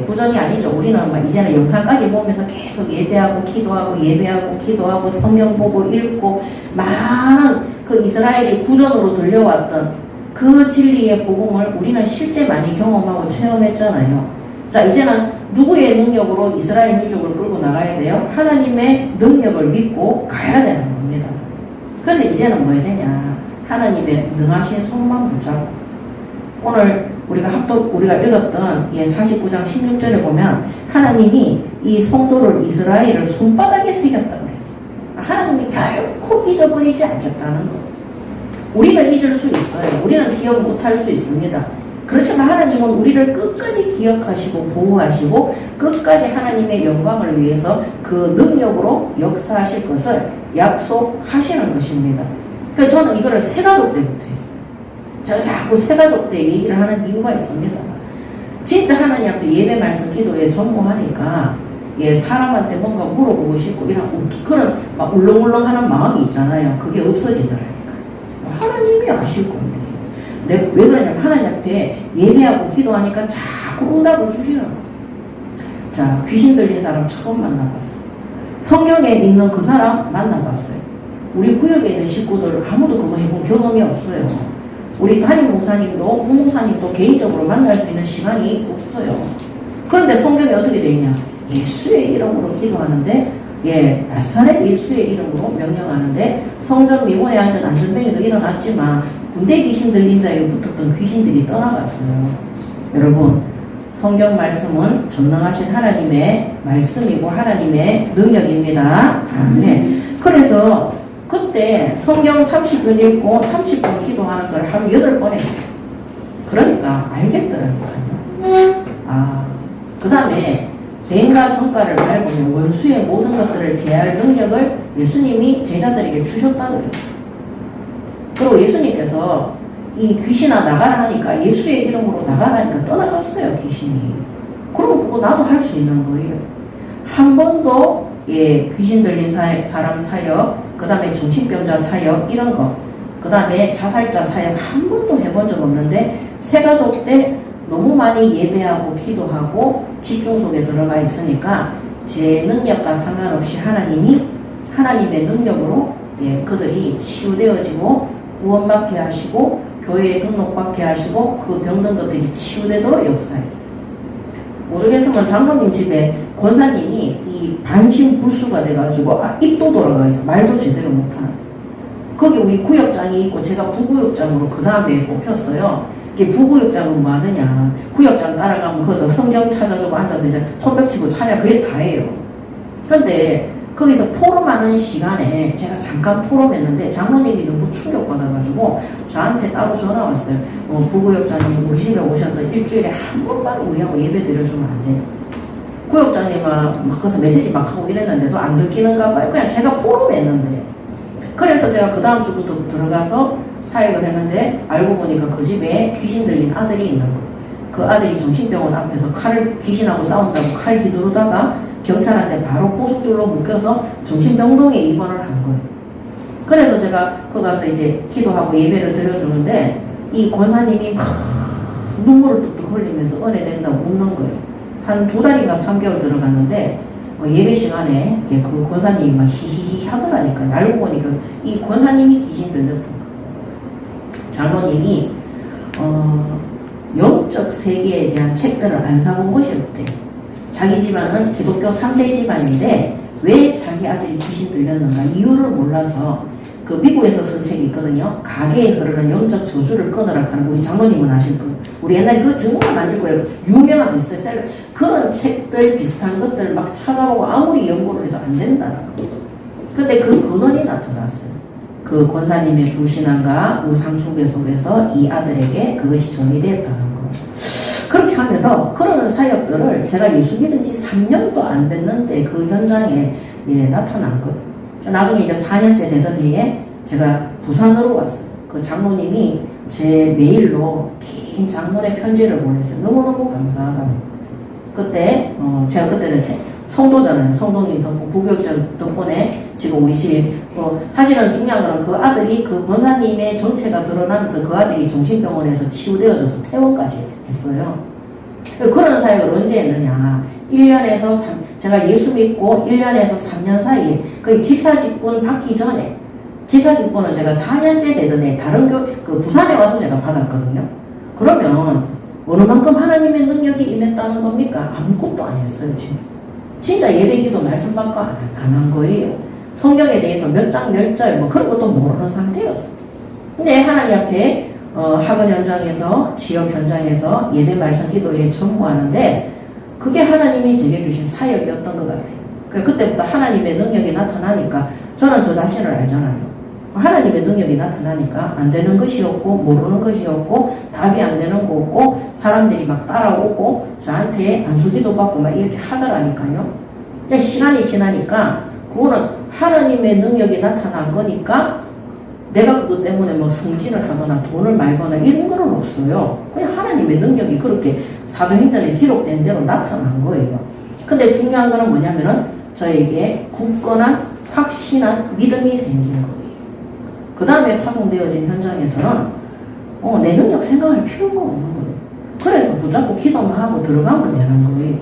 구전이 아니죠. 우리는 막 이제는 영상까지 보면서 계속 예배하고 기도하고 성경 보고 읽고 많은 그 이스라엘이 구전으로 들려왔던 그 진리의 복음을 우리는 실제 많이 경험하고 체험했잖아요. 자, 이제는 누구의 능력으로 이스라엘 민족을 끌고 나가야 돼요? 하나님의 능력을 믿고 가야 되는 겁니다. 그래서 이제는 뭐 해야 되냐? 하나님의 능하신 손만 붙잡고 오늘 우리가 읽었던 49장 16절에 보면 하나님이 이 성도를 이스라엘을 손바닥에 새겼다고 했어요. 하나님이 결코 잊어버리지 않겠다는 거예요. 우리는 잊을 수 있어요. 우리는 기억 못할 수 있습니다. 그렇지만 하나님은 우리를 끝까지 기억하시고 보호하시고 끝까지 하나님의 영광을 위해서 그 능력으로 역사하실 것을 약속하시는 것입니다. 그래서 저는 이거를 새가족 때부터 했어요. 제가 자꾸 새가족 때 얘기를 하는 이유가 있습니다. 진짜 하나님 앞에 예배 말씀 기도에 전무하니까 예, 사람한테 뭔가 물어보고 싶고 이런 그런 막 울렁울렁하는 마음이 있잖아요. 그게 없어지더라니까. 하나님이 아실 건데 내가 왜 그러냐면 하나님 앞에 예배하고 기도하니까 자꾸 응답을 주시는 거예요. 자, 귀신 들린 사람 처음 만나봤어요. 성경에 있는 그 사람 만나봤어요. 우리 구역에 있는 식구들 아무도 그거 해본 경험이 없어요. 우리 담임 목사님도 부목사님도 개인적으로 만날 수 있는 시간이 없어요. 그런데 성경에 어떻게 되어 있냐? 예수의 이름으로 기도하는데 예, 나사렛 예수의 이름으로 명령하는데 성전 미문에 앉은 안전뱅이도 일어났지만 군대 귀신 들린 자에게 붙었던 귀신들이 떠나갔어요. 여러분, 성경 말씀은 전능하신 하나님의 말씀이고 하나님의 능력입니다. 아멘. 그래서 그때 성경 30분 읽고 30분 기도하는 걸 하루 8번 했어요. 그러니까 알겠더라고요. 아, 그 다음에 뱀과 전과를 밟으면 원수의 모든 것들을 제할 능력을 예수님이 제자들에게 주셨다고 그랬어요. 그리고 예수님께서 이 귀신아 나가라 하니까 예수의 이름으로 나가라니까 떠나갔어요, 귀신이. 그럼 그거 나도 할 수 있는 거예요. 한 번도 예, 귀신 들린 사람 사역, 그 다음에 정신병자 사역 이런 거, 그 다음에 자살자 사역 한 번도 해본 적 없는데 새가족 때 너무 많이 예배하고 기도하고 집중 속에 들어가 있으니까 제 능력과 상관없이 하나님이 하나님의 능력으로 예, 그들이 치유되어지고 구원받게 하시고 교회에 등록받게 하시고 그 병든 것들이 치유되도록 역사했어요. 오죽했으면 장로님 집에 권사님이 이 반신불수가 돼가지고 입도 돌아가 있어. 말도 제대로 못하는. 거기 우리 구역장이 있고 제가 부구역장으로 그 다음에 뽑혔어요. 이게 부구역장은 뭐 하느냐. 구역장 따라가면 거기서 성경 찾아주고 앉아서 이제 손뼉치고 찬양 그게 다예요. 그런데 거기서 포럼하는 시간에 제가 잠깐 포럼했는데 장로님이 너무 충격받아가지고 저한테 따로 전화 왔어요. 부구역장님 우리 집에 오셔서 일주일에 한 번만 우리하고 예배 드려주면 안 돼요? 구역장님 막 거기서 메시지 막 하고 이랬는데도 안 듣기는가 봐요. 그냥 제가 포럼했는데 그래서 제가 그 다음 주부터 들어가서 사역을 했는데 알고 보니까 그 집에 귀신 들린 아들이 있는 거예요. 그 아들이 정신병원 앞에서 귀신하고 싸운다고 칼 휘두르다가 경찰한테 바로 포승줄로 묶여서 정신병동에 입원을 한 거예요. 그래서 제가 거기 가서 이제 기도하고 예배를 드려주는데 이 권사님이 막 눈물을 뚝뚝 흘리면서 은혜된다고 웃는 거예요. 한 2달인가 3개월 들어갔는데 예배 시간에 그 권사님이 막 히히히 하더라니까요. 알고 보니까 이 권사님이 귀신 들렸던 거예요. 장로님이 영적 세계에 대한 책들을 안 사본 것이 없대요. 자기 집안은 기독교 3대 집안인데 왜 자기 아들이 귀신 들렸는가 이유를 몰라서 그 미국에서 쓴 책이 있거든요. 가게에 흐르는 영적 저주를 끊으라 하는 우리 장로님은 아실 거예요. 우리 옛날에 그 정말 많이 읽고요. 유명한 베스트셀러 그런 책들 비슷한 것들을 막 찾아보고 아무리 연구를 해도 안 된다는 거. 근데 그 근원이 나타났어요. 그 권사님의 불신앙과 우상숭배 속에서 이 아들에게 그것이 전이되었다는 거. 그렇게 하면서 그런 사역들을 제가 예수 믿은 지 3년도 안 됐는데 그 현장에 예, 나타난 거예요. 나중에 이제 4년째 되던 해에 제가 부산으로 왔어요. 그 장로님이 제 메일로 긴 장문의 편지를 보냈어요. 너무너무 감사하다고. 그때 제가 그때는 성도잖아요. 성도님 덕분, 부교육장 덕분에 지금 우리 집에 사실은 중요한 거는 그 아들이 그 권사님의 정체가 드러나면서 그 아들이 정신병원에서 치유되어져서 퇴원까지 했어요. 그런 사역을 언제 했느냐. 1년에서 제가 예수 믿고 1년에서 3년 사이에 그 집사직분 받기 전에 집사직분은 제가 4년째 되던 해 다른 그 부산에 와서 제가 받았거든요. 그러면 어느 만큼 하나님의 능력이 임했다는 겁니까? 아무것도 안 했어요, 지금. 진짜 예배기도 말씀 받고 안 한 거예요. 성경에 대해서 몇 장 몇 절 뭐 그런 것도 모르는 상태였어요. 근데 하나님 앞에 학원 현장에서 지역 현장에서 예배 말씀 기도에 전무하는데 그게 하나님이 제게 주신 사역이었던 것 같아요. 그때부터 하나님의 능력이 나타나니까 저는 저 자신을 알잖아요. 하나님의 능력이 나타나니까 안 되는 것이 없고 모르는 것이 없고 답이 안 되는 거 없고 사람들이 막 따라오고 저한테 안수기도 받고 막 이렇게 하더라니까요. 근데 시간이 지나니까 그거는 하나님의 능력이 나타난 거니까 내가 그것 때문에 뭐 승진을 하거나 돈을 말거나 이런 거는 없어요. 그냥 하나님의 능력이 그렇게 사도행전에 기록된 대로 나타난 거예요. 근데 중요한 거는 뭐냐면은 저에게 굳건한 확신한 믿음이 생긴 거예요. 그 다음에 파송되어진 현장에서는 내 능력 생각할 필요가 없는 거예요. 그래서 붙잡고 기도만 하고 들어가면 되는 거예요.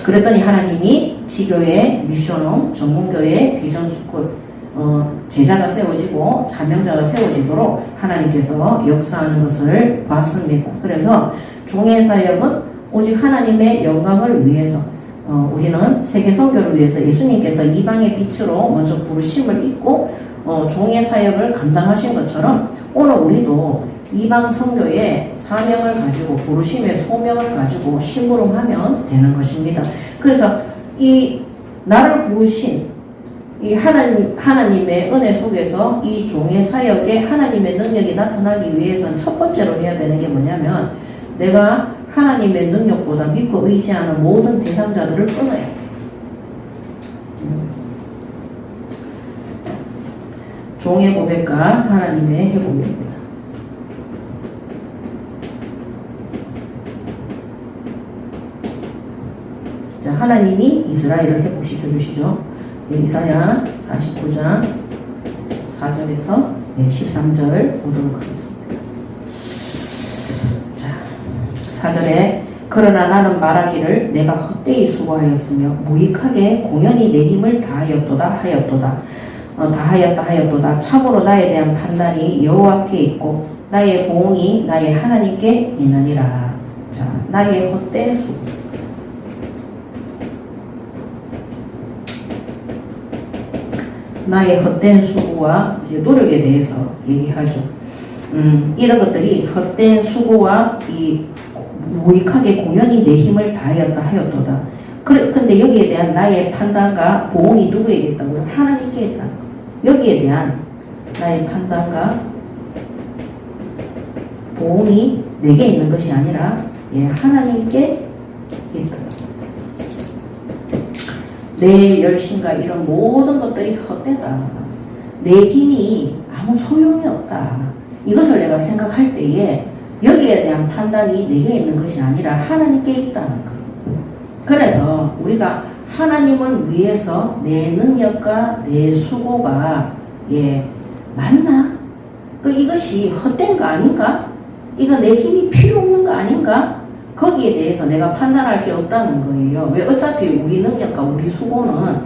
그랬더니 하나님이 지교회, 미션홈, 전문교회, 비전스쿨 제자가 세워지고 사명자가 세워지도록 하나님께서 역사하는 것을 봤습니다. 그래서 종회사역은 오직 하나님의 영광을 위해서 우리는 세계 선교를 위해서 예수님께서 이방의 빛으로 먼저 부르심을 입고 종회사역을 감당하신 것처럼 오늘 우리도 이방 선교의 사명을 가지고 부르심의 소명을 가지고 심부름하면 되는 것입니다. 그래서 이 나를 부르신 이 하나님의 은혜 속에서 이 종의 사역에 하나님의 능력이 나타나기 위해서는 첫 번째로 해야 되는 게 뭐냐면 내가 하나님의 능력보다 믿고 의지하는 모든 대상자들을 끊어야 돼요. 종의 고백과 하나님의 회복입니다. 자, 하나님이 이스라엘을 회복시켜 주시죠. 이사야 49장 4절에서 13절 보도록 하겠습니다. 자, 4절에 그러나 나는 말하기를 내가 헛되이 수고하였으며 무익하게 공연히 내 힘을 다하였도다 다하였도다 참으로 나에 대한 판단이 여호와께 있고 나의 보응이 나의 하나님께 있느니라. 자, 나의 헛된 수고. 나의 헛된 수고와 노력에 대해서 얘기하죠. 이런 것들이 헛된 수고와 이 무익하게 공연히 내 힘을 다하였도다. 근데 여기에 대한 나의 판단과 보응이 누구에게 있다고요? 하나님께 있다는 거. 여기에 대한 나의 판단과 보응이 내게 있는 것이 아니라 하나님께 있다. 내 열심과 이런 모든 것들이 헛되다. 내 힘이 아무 소용이 없다. 이것을 내가 생각할 때에 여기에 대한 판단이 내게 있는 것이 아니라 하나님께 있다는 것. 그래서 우리가 하나님을 위해서 내 능력과 내 수고가 맞나? 이것이 헛된 거 아닌가? 이거 내 힘이 필요 없는 거 아닌가? 거기에 대해서 내가 판단할 게 없다는 거예요. 왜? 어차피 우리 능력과 우리 수고는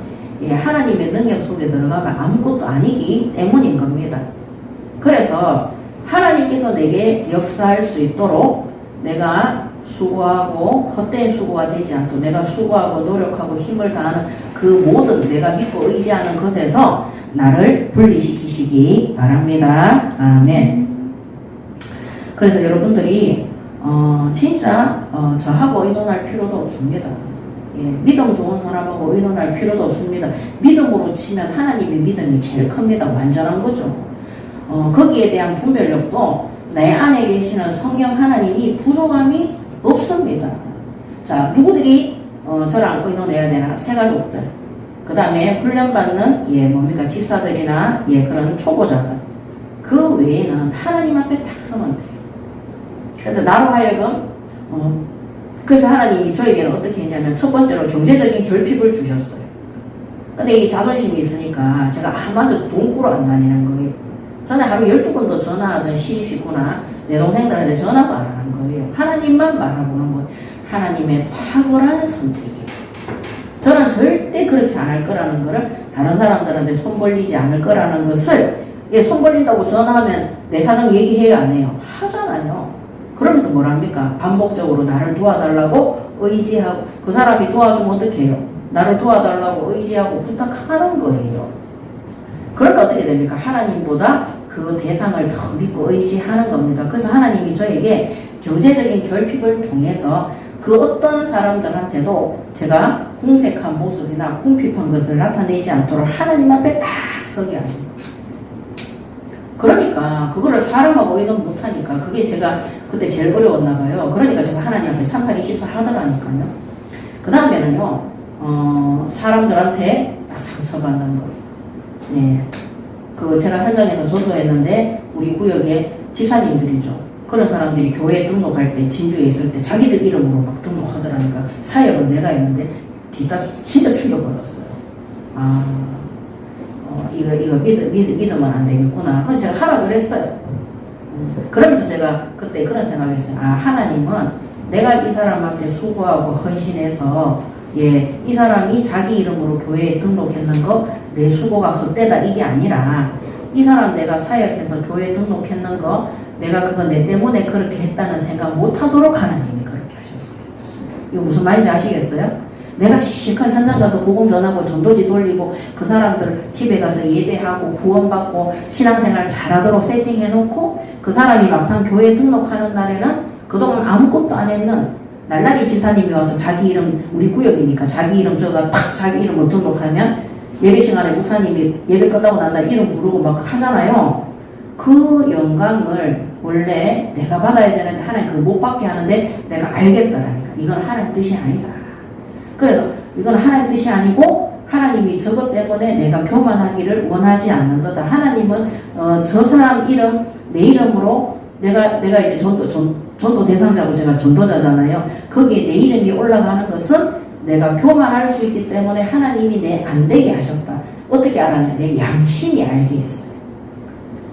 하나님의 능력 속에 들어가면 아무것도 아니기 때문인 겁니다. 그래서 하나님께서 내게 역사할 수 있도록 내가 수고하고 헛된 수고가 되지 않도록 내가 수고하고 노력하고 힘을 다하는 그 모든 내가 믿고 의지하는 것에서 나를 분리시키시기 바랍니다. 아멘. 그래서 여러분들이 진짜 저하고 의논할 필요도 없습니다. 믿음 좋은 사람하고 의논할 필요도 없습니다. 믿음으로 치면 하나님의 믿음이 제일 큽니다. 완전한 거죠. 거기에 대한 분별력도 내 안에 계시는 성령 하나님이 부족함이 없습니다. 자, 누구들이 저랑 의논해야 되나? 새가족들. 그 다음에 훈련받는 집사들이나 그런 초보자들. 그 외에는 하나님 앞에 딱 서면 돼요. 근데 나로 하여금 그래서 하나님이 저에게는 어떻게 했냐면 첫 번째로 경제적인 결핍을 주셨어요. 근데 이 자존심이 있으니까 제가 아무한테도 돈 꾸러 안 다니는 거예요. 저는 하루 12번도 전화하던 시집 식구나 내 동생들한테 전화도 안 하는 거예요. 하나님만 바라보는 거예요. 하나님의 탁월한 선택이에요. 저는 절대 그렇게 안 할 거라는 거를 다른 사람들한테 손 벌리지 않을 거라는 것을 손 벌린다고 전화하면 내 사정 얘기해요 안 해요? 하잖아요. 그러면서 뭐랍니까? 반복적으로 나를 도와달라고 의지하고 그 사람이 도와주면 어떻게 해요? 나를 도와달라고 의지하고 부탁하는 거예요. 그러면 어떻게 됩니까? 하나님보다 그 대상을 더 믿고 의지하는 겁니다. 그래서 하나님이 저에게 경제적인 결핍을 통해서 그 어떤 사람들한테도 제가 궁색한 모습이나 궁핍한 것을 나타내지 않도록 하나님 앞에 딱 서게 하는 거예요. 그러니까 그거를 사람하고 의논 못하니까 그게 제가 그때 제일 어려웠나 봐요. 그러니까 제가 하나님 앞에 3824 하더라니까요. 그 다음에는요 사람들한테 딱 상처받는 거예요. 그 제가 현장에서 전도했는데 우리 구역에 집사님들이죠. 그런 사람들이 교회에 등록할 때 진주에 있을 때 자기들 이름으로 막 등록하더라니까. 사역은 내가 했는데 뒤따 진짜 충격받았어요. 이거 믿으면 안 되겠구나. 그건 제가 하라 그랬어요. 그러면서 제가 그때 그런 생각했어요. 하나님은 내가 이 사람한테 수고하고 헌신해서 이 사람이 자기 이름으로 교회에 등록했는 거 내 수고가 헛되다 이게 아니라 이 사람 내가 사역해서 교회에 등록했는 거 내가 그거 내 때문에 그렇게 했다는 생각 못하도록 하나님이 그렇게 하셨어요. 이거 무슨 말인지 아시겠어요? 내가 실컷 현장 가서 복음 전하고 전도지 돌리고 그 사람들 집에 가서 예배하고 구원받고 신앙생활 잘하도록 세팅해놓고 그 사람이 막상 교회에 등록하는 날에는 그동안 아무것도 안 했는 날라리 지사님이 와서 자기 이름, 우리 구역이니까 자기 이름 저가 딱 자기 이름으로 등록하면 예배 시간에 목사님이 예배 끝나고 난 날 이름 부르고 막 하잖아요. 그 영광을 원래 내가 받아야 되는데 하나님 그걸 못 받게 하는데 내가 알겠다라니까. 이건 하나님 뜻이 아니다. 그래서 이건 하나님 뜻이 아니고 하나님이 저것 때문에 내가 교만하기를 원하지 않는 거다. 하나님은 저 사람 이름 내 이름으로 내가 이제 전도 대상자고 제가 전도자잖아요. 거기에 내 이름이 올라가는 것은 내가 교만할 수 있기 때문에 하나님이 내 안 되게 하셨다. 어떻게 알았냐? 내 양심이 알게 했어요.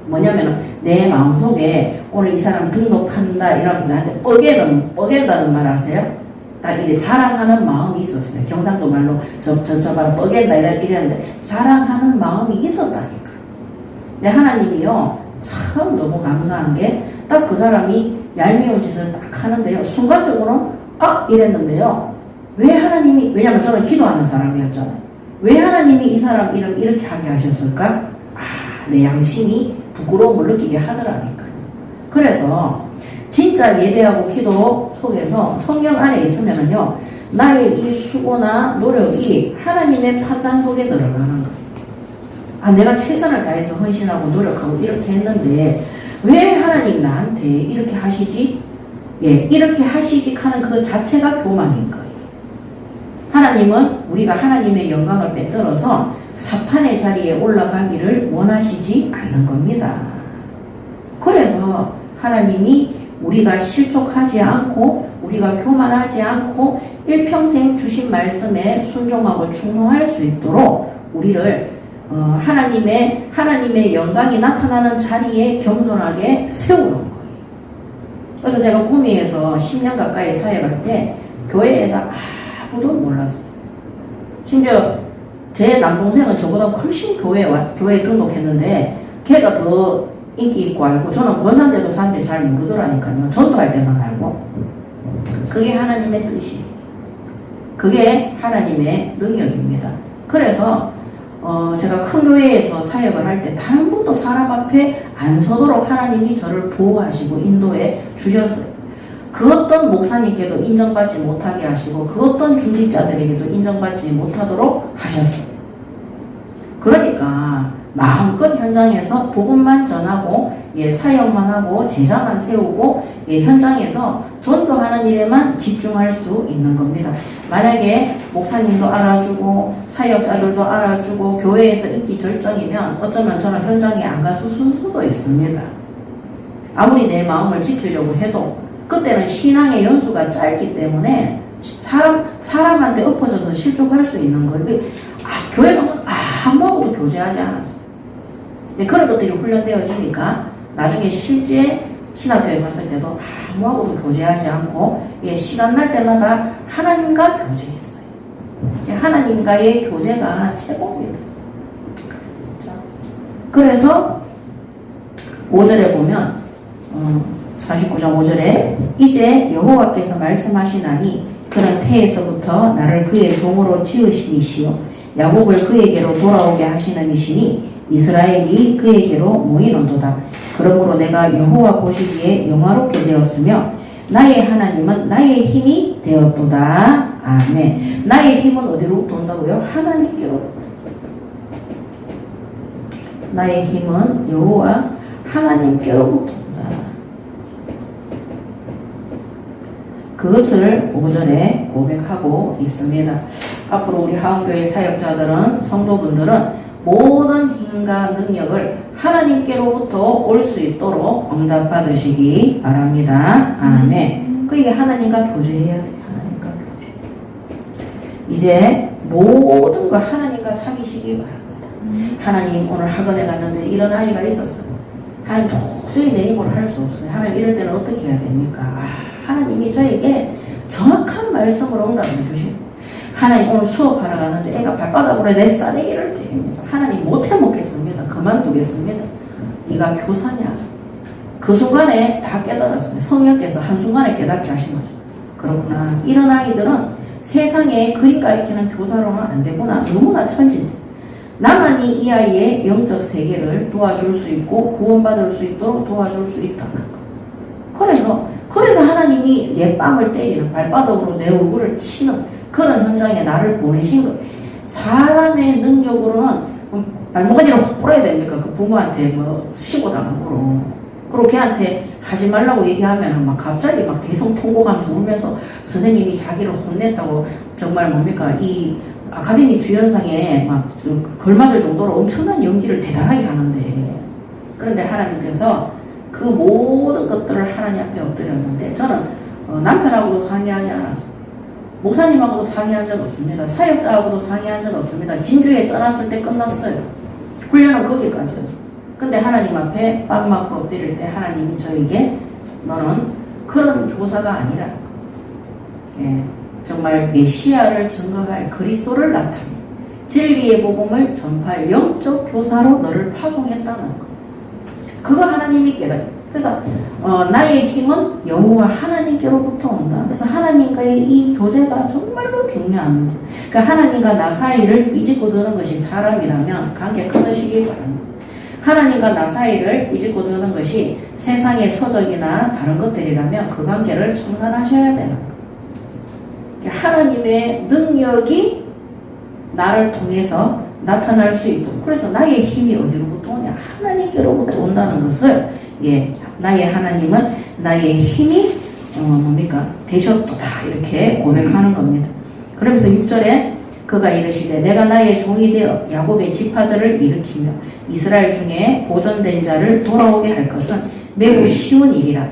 뭐냐면은 내 마음속에 오늘 이 사람 등록한다 이러면서 나한테 뻐갠다는 말 아세요? 딱 이래 자랑하는 마음이 있었어요. 경상도 말로 저 바로 뻐갠다 이랬는데 자랑하는 마음이 있었다니까. 근데 하나님이요 참 너무 감사한 게 딱 그 사람이 얄미운 짓을 딱 하는데요. 순간적으로 이랬는데요. 왜 하나님이, 왜냐면 저는 기도하는 사람이었잖아요. 왜 하나님이 이 사람 이름 이렇게 하게 하셨을까? 내 양심이 부끄러움을 느끼게 하더라니까요. 그래서 진짜 예배하고 기도 속에서 성령 안에 있으면은요, 나의 이 수고나 노력이 하나님의 판단 속에 들어가는 거예요. 내가 최선을 다해서 헌신하고 노력하고 이렇게 했는데 왜 하나님 나한테 이렇게 하시지? 이렇게 하시지 하는 그 자체가 교만인 거예요. 하나님은 우리가 하나님의 영광을 빼들어서 사탄의 자리에 올라가기를 원하시지 않는 겁니다. 그래서 하나님이 우리가 실족하지 않고 우리가 교만하지 않고 일평생 주신 말씀에 순종하고 충성할 수 있도록 우리를 하나님의 영광이 나타나는 자리에 겸손하게 세우는 거예요. 그래서 제가 구미에서 10년 가까이 사역할 때 교회에서 아무도 몰랐어요. 심지어 제 남동생은 저보다 훨씬 교회에 등록했는데 걔가 더 인기 있고 알고 저는 권산대도 사람들이 잘 모르더라니까요. 전도할 때만 알고. 그게 하나님의 뜻이에요. 그게 하나님의 능력입니다. 그래서 제가 큰 교회에서 사역을 할 때 단 한 번도 사람 앞에 안 서도록 하나님이 저를 보호하시고 인도해 주셨어요. 그 어떤 목사님께도 인정받지 못하게 하시고 그 어떤 중직자들에게도 인정받지 못하도록 하셨어요. 그러니까 마음껏 현장에서 복음만 전하고 사역만 하고 제자만 세우고 현장에서 전도하는 일에만 집중할 수 있는 겁니다. 만약에 목사님도 알아주고 사역자들도 알아주고 교회에서 인기 절정이면 어쩌면 저는 현장에 안 갔을 수도 있습니다. 아무리 내 마음을 지키려고 해도 그때는 신앙의 연수가 짧기 때문에 사람한테 엎어져서 실족할 수 있는 거예요. 교회 가면 아무하고도 교제하지 않았어요. 그런 것들이 훈련되어지니까 나중에 실제 신학교에 갔을 때도 아무하고도 교제하지 않고 시간 날 때마다 하나님과 교제했어요. 하나님과의 교제가 최고입니다. 그래서 5절에 보면 49장 5절에 이제 여호와께서 말씀하시나니 그는 태에서부터 나를 그의 종으로 지으시니시요 야곱을 그에게로 돌아오게 하시는 이시니 이스라엘이 그에게로 모이는도다. 그러므로 내가 여호와 보시기에 영화롭게 되었으며 나의 하나님은 나의 힘이 되었도다. 아멘. 나의 힘은 어디로 돈다고요? 하나님께로. 나의 힘은 여호와 하나님께로부터 온다. 그것을 5절에 고백하고 있습니다. 앞으로 우리 하은교회 사역자들은 성도분들은 모든 힘과 능력을 하나님께로부터 올 수 있도록 응답받으시기 바랍니다. 아멘. 그러니까 하나님과 교제해야 돼요. 하나님과 교제. 이제 모든 걸 하나님과 사귀시기 바랍니다. 하나님, 오늘 학원에 갔는데 이런 아이가 있었어요. 하나님, 도저히 내 힘으로 할 수 없어요. 하나님, 이럴 때는 어떻게 해야 됩니까? 하나님이 저에게 정확한 말씀으로 응답해 주시고, 하나님, 오늘 수업하러 가는데 애가 발바닥으로 내 싸대기를 때립니다. 하나님, 못해 먹겠습니다. 그만두겠습니다. 네가 교사냐? 그 순간에 다 깨달았어요. 성령께서 한순간에 깨닫게 하신 거죠. 그렇구나. 이런 아이들은 세상에 그림 가리키는 교사로는 안 되구나. 너무나 천진데. 나만이 이 아이의 영적 세계를 도와줄 수 있고 구원받을 수 있도록 도와줄 수 있다는 거. 그래서 하나님이 내 뺨을 때리는, 발바닥으로 내 얼굴을 치는 그런 현장에 나를 보내신 거예요. 사람의 능력으로는 발목까지를 확 뿌려야 됩니까? 그 부모한테 뭐 시고 당하고. 그리고 걔한테 하지 말라고 얘기하면 막 갑자기 막 대성통곡하면서 울면서 선생님이 자기를 혼냈다고 정말 뭡니까? 이 아카데미 주연상에 막 걸맞을 정도로 엄청난 연기를 대단하게 하는데, 그런데 하나님께서 그 모든 것들을 하나님 앞에 엎드렸는데, 저는 남편하고도 상의하지 않았어요. 목사님하고도 상의한 적 없습니다. 사역자하고도 상의한 적 없습니다. 진주에 떠났을 때 끝났어요. 훈련은 거기까지였어요. 근데 하나님 앞에 뺨 맞고 엎드릴 때 하나님이 저에게 너는 그런 교사가 아니라, 예, 정말 메시아를 증거할 그리스도를 나타내 진리의 복음을 전파할 영적 교사로 너를 파송했다는 거. 그거 하나님이 깨달아요. 그래서 나의 힘은 여호와 하나님께로부터 온다. 그래서 하나님과의 이 교제가 정말로 중요합니다. 그러니까 하나님과 나 사이를 삐집고 드는 것이 사람이라면 관계 끊으시기 바랍니다. 하나님과 나 사이를 삐집고 드는 것이 세상의 서적이나 다른 것들이라면 그 관계를 청산하셔야 되는 거예요. 하나님의 능력이 나를 통해서 나타날 수 있도록. 그래서 나의 힘이 어디로부터 오냐? 하나님께로부터 온다는 것을, 예, 나의 하나님은 나의 힘이 되셨도다, 이렇게 고백하는 겁니다. 그러면서 6절에 그가 이르시되 내가 나의 종이 되어 야곱의 지파들을 일으키며 이스라엘 중에 보존된 자를 돌아오게 할 것은 매우 쉬운 일이라.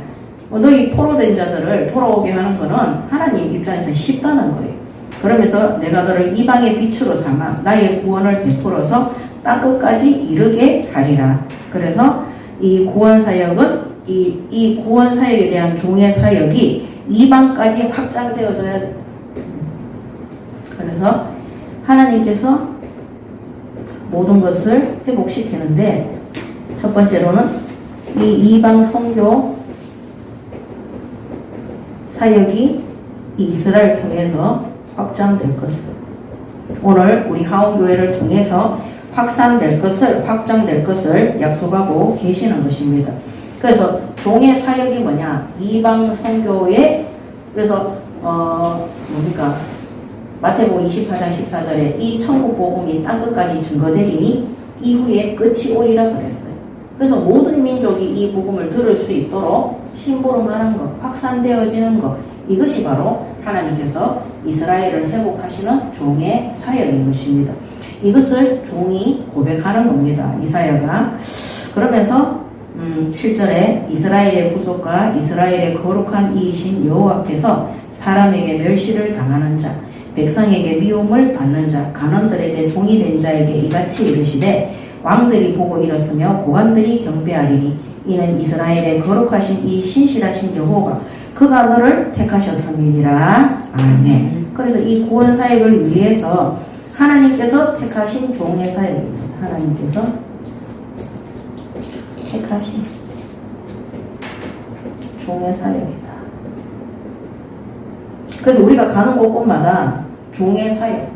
너희 포로된 자들을 돌아오게 하는 것은 하나님 입장에서 쉽다는 거예요. 그러면서 내가 너를 이방의 빛으로 삼아 나의 구원을 베풀어서 땅끝까지 이르게 하리라. 그래서 이 구원 사역은 이 구원 사역에 대한 종의 사역이 이방까지 확장되어져야 돼. 그래서 하나님께서 모든 것을 회복시키는데, 첫 번째로는 이 이방 선교 사역이 이스라엘 통해서 확장될 것을, 오늘 우리 하원교회를 통해서 확산될 것을, 확장될 것을 약속하고 계시는 것입니다. 그래서 종의 사역이 뭐냐? 이방 선교에, 그래서 마태복음 24장 14절에 이 천국 복음이 땅끝까지 증거되리니 이후에 끝이 오리라 그랬어요. 그래서 모든 민족이 이 복음을 들을 수 있도록 심부름하는 것, 확산되어지는 것, 이것이 바로 하나님께서 이스라엘을 회복하시는 종의 사역인 것입니다. 이것을 종이 고백하는 겁니다. 이사야가. 그러면서 7절에 이스라엘의 구속과 이스라엘의 거룩한 이이신 여호와께서 사람에게 멸시를 당하는 자, 백성에게 미움을 받는 자, 간원들에게 종이 된 자에게 이같이 이르시되 왕들이 보고 일었으며 고관들이 경배하리니 이는 이스라엘의 거룩하신 이 신실하신 여호와 그가 너를 택하셨음이니라. 아멘. 그래서 이 구원 사역을 위해서 하나님께서 택하신 종의 사역입니다. 하나님께서 택하신 종의 사역이다. 그래서 우리가 가는 곳곳마다 종의 사역,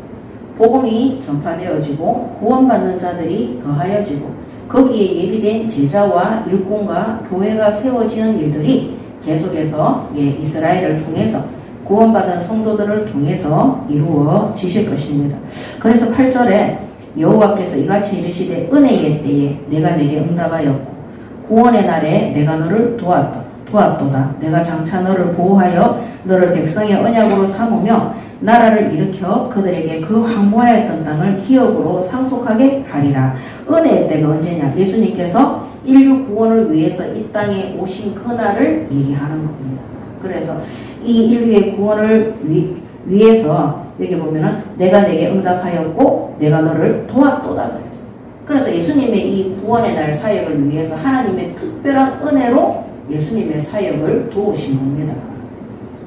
복음이 전파되어지고 구원받는 자들이 더하여지고 거기에 예비된 제자와 일꾼과 교회가 세워지는 일들이 계속해서 이스라엘을 통해서 구원받은 성도들을 통해서 이루어지실 것입니다. 그래서 8절에 여호와께서 이같이 이르시되 은혜의 때에 내가 내게 응답하였고 구원의 날에 내가 너를 도왔도다. 내가 장차 너를 보호하여 너를 백성의 언약으로 삼으며 나라를 일으켜 그들에게 그 황무하였던 땅을 기업으로 상속하게 하리라. 은혜의 때가 언제냐? 예수님께서 인류 구원을 위해서 이 땅에 오신 그날을 얘기하는 겁니다. 그래서 이 인류의 구원을 위해서 여기 보면은 내가 내게 응답하였고 내가 너를 도왔도다 그래서. 그래서 예수님의 이 구원의 날 사역을 위해서 하나님의 특별한 은혜로 예수님의 사역을 도우신 겁니다.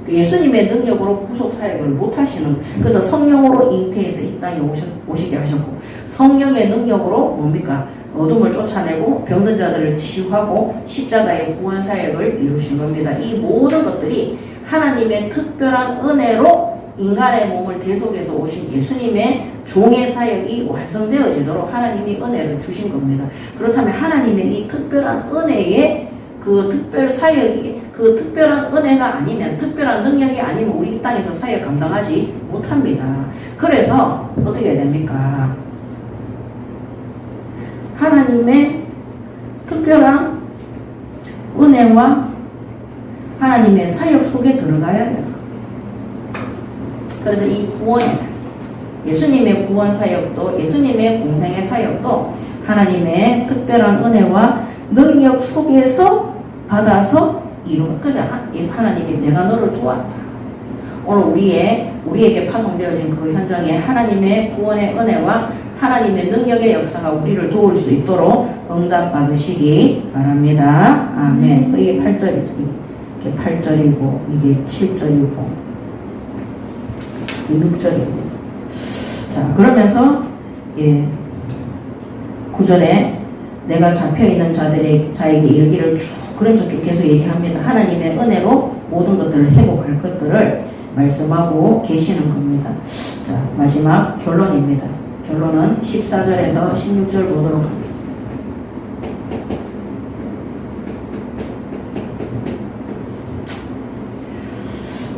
예수님의 능력으로 구속 사역을 못 하시는, 그래서 성령으로 잉태해서 이 땅에 오시게 하셨고, 성령의 능력으로 뭡니까? 어둠을 쫓아내고 병든 자들을 치유하고 십자가의 구원 사역을 이루신 겁니다. 이 모든 것들이 하나님의 특별한 은혜로 인간의 몸을 대속해서 오신 예수님의 종의 사역이 완성되어지도록 하나님이 은혜를 주신 겁니다. 그렇다면 하나님의 이 특별한 은혜의 그 특별 사역이, 그 특별한 은혜가 아니면, 특별한 능력이 아니면 우리 이 땅에서 사역 감당하지 못합니다. 그래서 어떻게 해야 됩니까? 하나님의 특별한 은혜와 하나님의 사역 속에 들어가야 돼요. 그래서 이 구원의 날, 예수님의 구원 사역도, 예수님의 공생의 사역도 하나님의 특별한 은혜와 능력 속에서 받아서 이루는, 그래서 하나님이 내가 너를 도왔다. 오늘 우리에게 파송되어진 그 현장에 하나님의 구원의 은혜와 하나님의 능력의 역사가 우리를 도울 수 있도록 응답받으시기 바랍니다. 아멘. 이게 8절이죠. 이게 8절이고 이게 7절이고 6절이고. 자, 그러면서 9절에 내가 잡혀있는 자에게 이르기를 쭉, 그러면서 쭉 계속 얘기합니다. 하나님의 은혜로 모든 것들을 회복할 것들을 말씀하고 계시는 겁니다. 자, 마지막 결론입니다. 결론은 14절에서 16절 보도록 하겠습니다.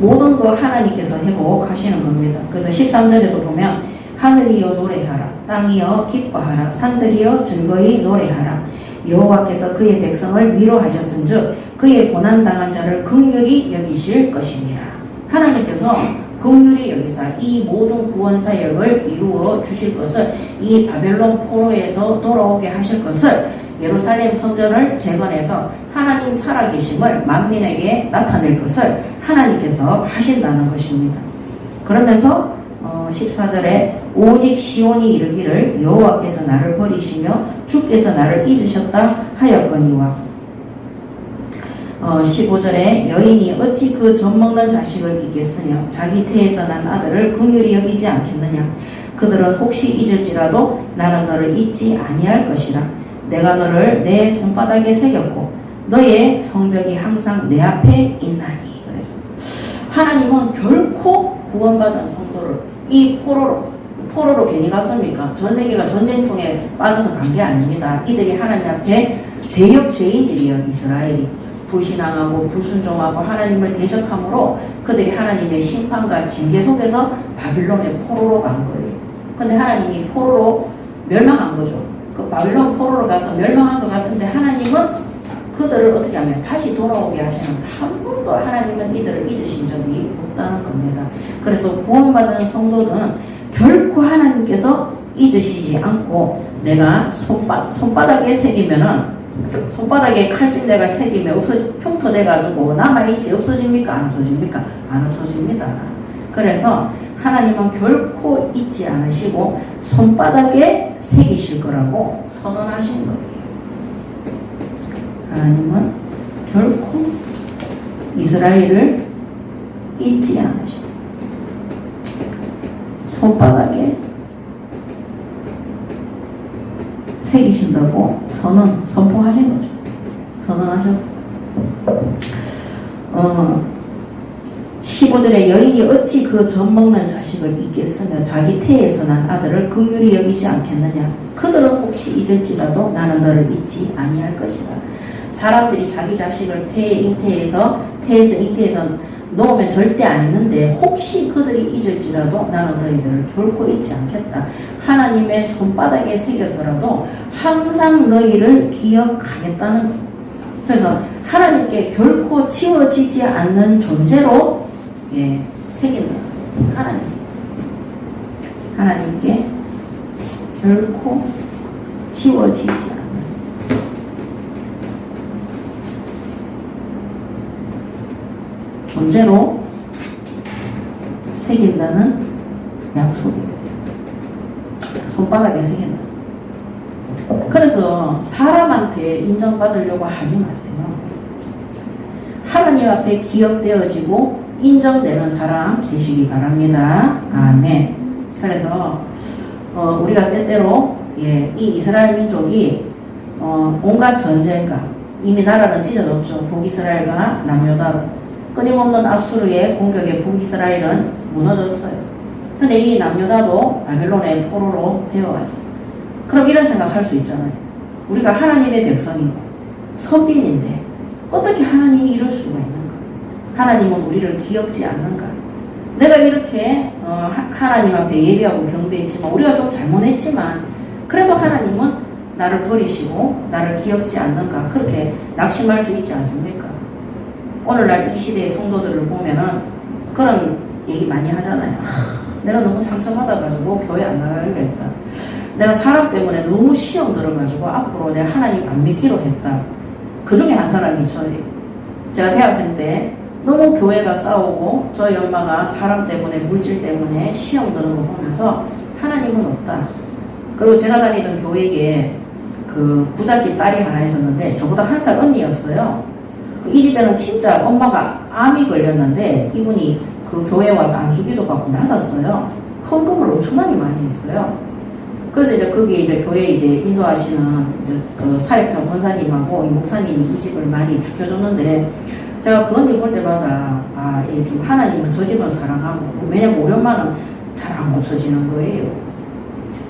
모든 거 하나님께서 회복하시는 겁니다. 그래서 13절에도 보면 하늘이여 노래하라, 땅이여 기뻐하라, 산들이여 즐거이 노래하라. 여호와께서 그의 백성을 위로하셨은즉 그의 고난당한 자를 긍휼히 여기실 것이니라. 하나님께서 긍휼히 여기사 이 모든 구원 사역을 이루어 주실 것을, 이 바벨론 포로에서 돌아오게 하실 것을, 예루살렘 성전을 재건해서 하나님 살아계심을 만민에게 나타낼 것을 하나님께서 하신다는 것입니다. 그러면서 14절에 오직 시온이 이르기를 여호와께서 나를 버리시며 주께서 나를 잊으셨다 하였거니와, 15절에 여인이 어찌 그 젖먹는 자식을 잊겠으며 자기 태에서 난 아들을 긍휼히 여기지 않겠느냐. 그들은 혹시 잊을지라도 나는 너를 잊지 아니할 것이라. 내가 너를 내 손바닥에 새겼고 너의 성벽이 항상 내 앞에 있나니. 그래서 하나님은 결코 구원받은 성도를 이 포로로 괜히 갔습니까? 전 세계가 전쟁통에 빠져서 간 게 아닙니다. 이들이 하나님 앞에 대역 죄인들이요. 이스라엘이 불신앙하고 불순종하고 하나님을 대적함으로 그들이 하나님의 심판과 징계 속에서 바빌론의 포로로 간 거예요. 근데 하나님이 포로로 멸망한 거죠. 그 바빌론 포로로 가서 멸망한 것 같은데 하나님은 그들을 어떻게 하면 다시 돌아오게 하시는, 한 번도 하나님은 이들을 잊으신 적이 없다는 겁니다. 그래서 구원받은 성도들은 결코 하나님께서 잊으시지 않고, 내가 손바닥에 새기면은, 손바닥에 칼집내가 새기면 흉터돼가지고 남아있지 없어집니까? 안 없어집니까? 안 없어집니다. 그래서 하나님은 결코 잊지 않으시고 손바닥에 새기실 거라고 선언하신 거예요. 하나님은 결코 이스라엘을 잊지 않으시고 손바닥에 새기신다고 선포하신 거죠. 선언하셨어요. 15절에 여인이 어찌 그 젖먹는 자식을 잊겠으며 자기 태에서 난 아들을 긍휼히 여기지 않겠느냐. 그들은 혹시 잊을지라도 나는 너를 잊지 아니할 것이다. 사람들이 자기 자식을 태에서 잉태해서 놓으면 절대 안 잊는데 혹시 그들이 잊을지라도 나는 너희들을 결코 잊지 않겠다. 하나님의 손바닥에 새겨서라도 항상 너희를 기억하겠다는 것. 그래서 하나님께 결코 지워지지 않는 존재로 새긴다. 하나님께 결코 지워지지 않는 존재로 새긴다는 약속이에요. 손바닥에 새긴다. 그래서 사람한테 인정받으려고 하지 마세요. 하나님 앞에 기억되어지고 인정되는 사람 되시기 바랍니다. 아멘. 그래서 우리가 때때로 이 이스라엘 민족이 온갖 전쟁과 이미 나라는 찢어졌죠. 북이스라엘과 남유다로 끊임없는 압수르의 공격에 북이스라엘은 무너졌어요. 근데 이 남유다도 바벨론의 포로로 되어왔어요. 그럼 이런 생각할 수 있잖아요. 우리가 하나님의 백성이고 선빈인데 어떻게 하나님이 이럴 수가 있는가? 하나님은 우리를 기억지 않는가? 내가 이렇게 하나님 앞에 예배하고 경배했지만 우리가 좀 잘못했지만 그래도 하나님은 나를 버리시고 나를 기억지 않는가? 그렇게 낙심할 수 있지 않습니까? 오늘날 이 시대의 성도들을 보면은 그런 얘기 많이 하잖아요. 내가 너무 상처받아가지고 교회 안 나가기로 했다. 내가 사람 때문에 너무 시험 들어가지고 앞으로 내가 하나님 안 믿기로 했다. 그 중에 한 사람이 저예요. 제가 대학생 때 너무 교회가 싸우고 저희 엄마가 사람 때문에 물질 때문에 시험 드는 거 보면서 하나님은 없다. 그리고 제가 다니던 교회에 그 부잣집 딸이 하나 있었는데 저보다 한 살 언니였어요. 이 집에는 진짜 엄마가 암이 걸렸는데 이분이 그 교회에 와서 안수기도 받고 나섰어요. 헌금을 엄청나게 많이 했어요. 그래서 이제 거기 이제 교회 이제 인도하시는 이제 그 사역자 권사님하고 이 목사님이 이 집을 많이 지켜줬는데 제가 그 언니 볼 때마다 좀 하나님은 저 집은 사랑하고 왜냐면 우리 엄마는 잘 안 고쳐지는 거예요.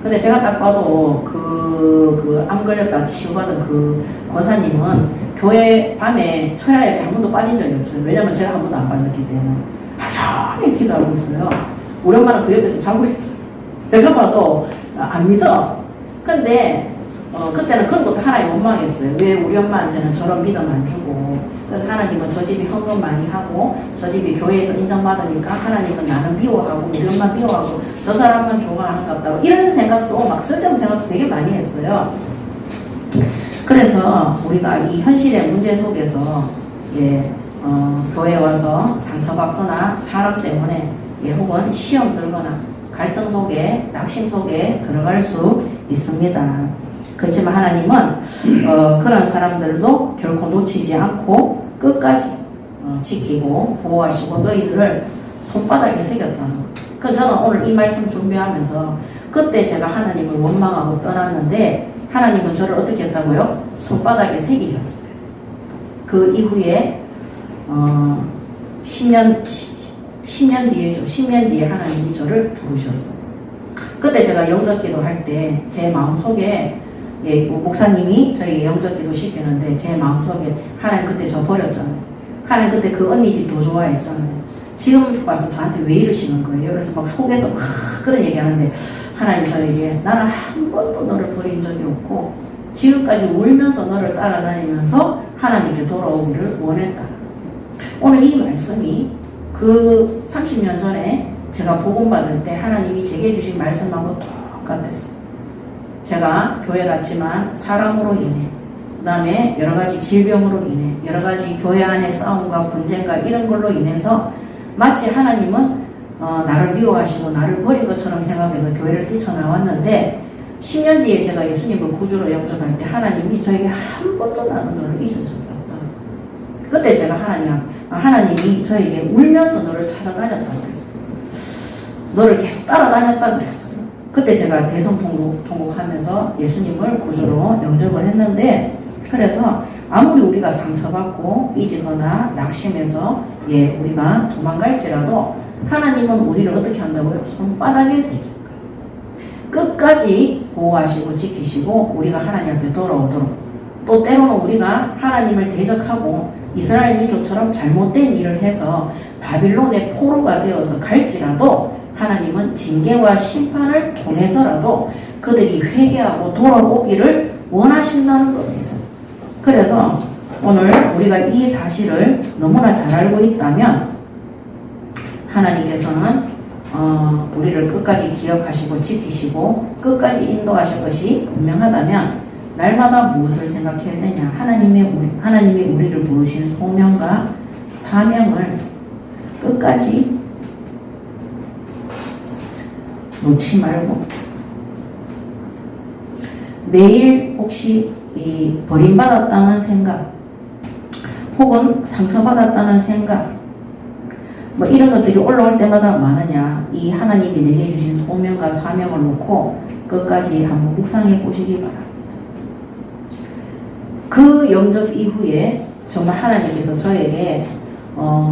근데 제가 딱 봐도 그 암 걸렸다 치유받은 그 권사님은 교회 밤에 철야에 한 번도 빠진 적이 없어요. 왜냐면 제가 한 번도 안 빠졌기 때문에 하루 종일 기도하고 있어요. 우리 엄마는 그 옆에서 자고 있어요. 내가 봐도 안 믿어. 근데 그때는 그런 것도 하나의 원망했어요. 왜 우리 엄마한테는 저런 믿음 안 주고. 그래서 하나님은 저 집이 헌금 많이 하고 저 집이 교회에서 인정받으니까 하나님은 나는 미워하고 우리 엄마 미워하고 저 사람만 좋아하는 것 같다고 이런 생각도 막 쓸데없는 생각도 되게 많이 했어요. 그래서 우리가 이 현실의 문제 속에서 교회에 와서 상처받거나 사람 때문에 혹은 시험 들거나 갈등 속에 낙심 속에 들어갈 수 있습니다. 그렇지만 하나님은 그런 사람들도 결코 놓치지 않고 끝까지 지키고 보호하시고 너희들을 손바닥에 새겼다는 것. 그래서 저는 오늘 이 말씀 준비하면서 그때 제가 하나님을 원망하고 떠났는데 하나님은 저를 어떻게 했다고요? 손바닥에 새기셨어요. 그 이후에 10년 뒤에죠. 10년 뒤에 하나님이 저를 부르셨어요. 그때 제가 영적 기도 할 때 제 마음속에 목사님이 저에게 영적 기도 시키는데 제 마음속에 하나님 그때 저 버렸잖아요. 하나님 그때 그 언니 집 더 좋아했잖아요. 지금 와서 저한테 왜 이러시는 거예요? 그래서 막 속에서 막 그런 얘기하는데 하나님 저에게 나는 한 번도 너를 버린 적이 없고 지금까지 울면서 너를 따라다니면서 하나님께 돌아오기를 원했다. 오늘 이 말씀이 그 30년 전에 제가 복음 받을 때 하나님이 제게 주신 말씀하고 똑같았어요. 제가 교회 갔지만 사람으로 인해 그 다음에 여러 가지 질병으로 인해 여러 가지 교회 안의 싸움과 분쟁과 이런 걸로 인해서 마치 하나님은 나를 미워하시고 나를 버린 것처럼 생각해서 교회를 뛰쳐나왔는데 10년 뒤에 제가 예수님을 구주로 영접할 때 하나님이 저에게 한 번도 나는 너를 잊은 적이 없다. 그때 제가 하나님이 저에게 울면서 너를 찾아다녔다고 그랬어요. 너를 계속 따라다녔다고 그랬어요. 그때 제가 대성통곡하면서 예수님을 구주로 영접을 했는데 그래서 아무리 우리가 상처받고 삐지거나 낙심해서 우리가 도망갈지라도 하나님은 우리를 어떻게 한다고요? 손바닥에 새깁니다. 끝까지 보호하시고 지키시고 우리가 하나님 앞에 돌아오도록 또 때로는 우리가 하나님을 대적하고 이스라엘 민족처럼 잘못된 일을 해서 바빌론의 포로가 되어서 갈지라도 하나님은 징계와 심판을 통해서라도 그들이 회개하고 돌아오기를 원하신다는 겁니다. 그래서 오늘 우리가 이 사실을 너무나 잘 알고 있다면 하나님께서는 우리를 끝까지 기억하시고 지키시고 끝까지 인도하실 것이 분명하다면 날마다 무엇을 생각해야 되냐? 하나님이 우리를 부르신 소명과 사명을 끝까지 놓지 말고 매일 혹시 이 버림받았다는 생각 혹은 상처받았다는 생각 뭐 이런 것들이 올라올 때마다 많으냐? 이 하나님이 내게 주신 소명과 사명을 놓고 끝까지 한번 묵상해 보시기 바랍니다. 그 영접 이후에 정말 하나님께서 저에게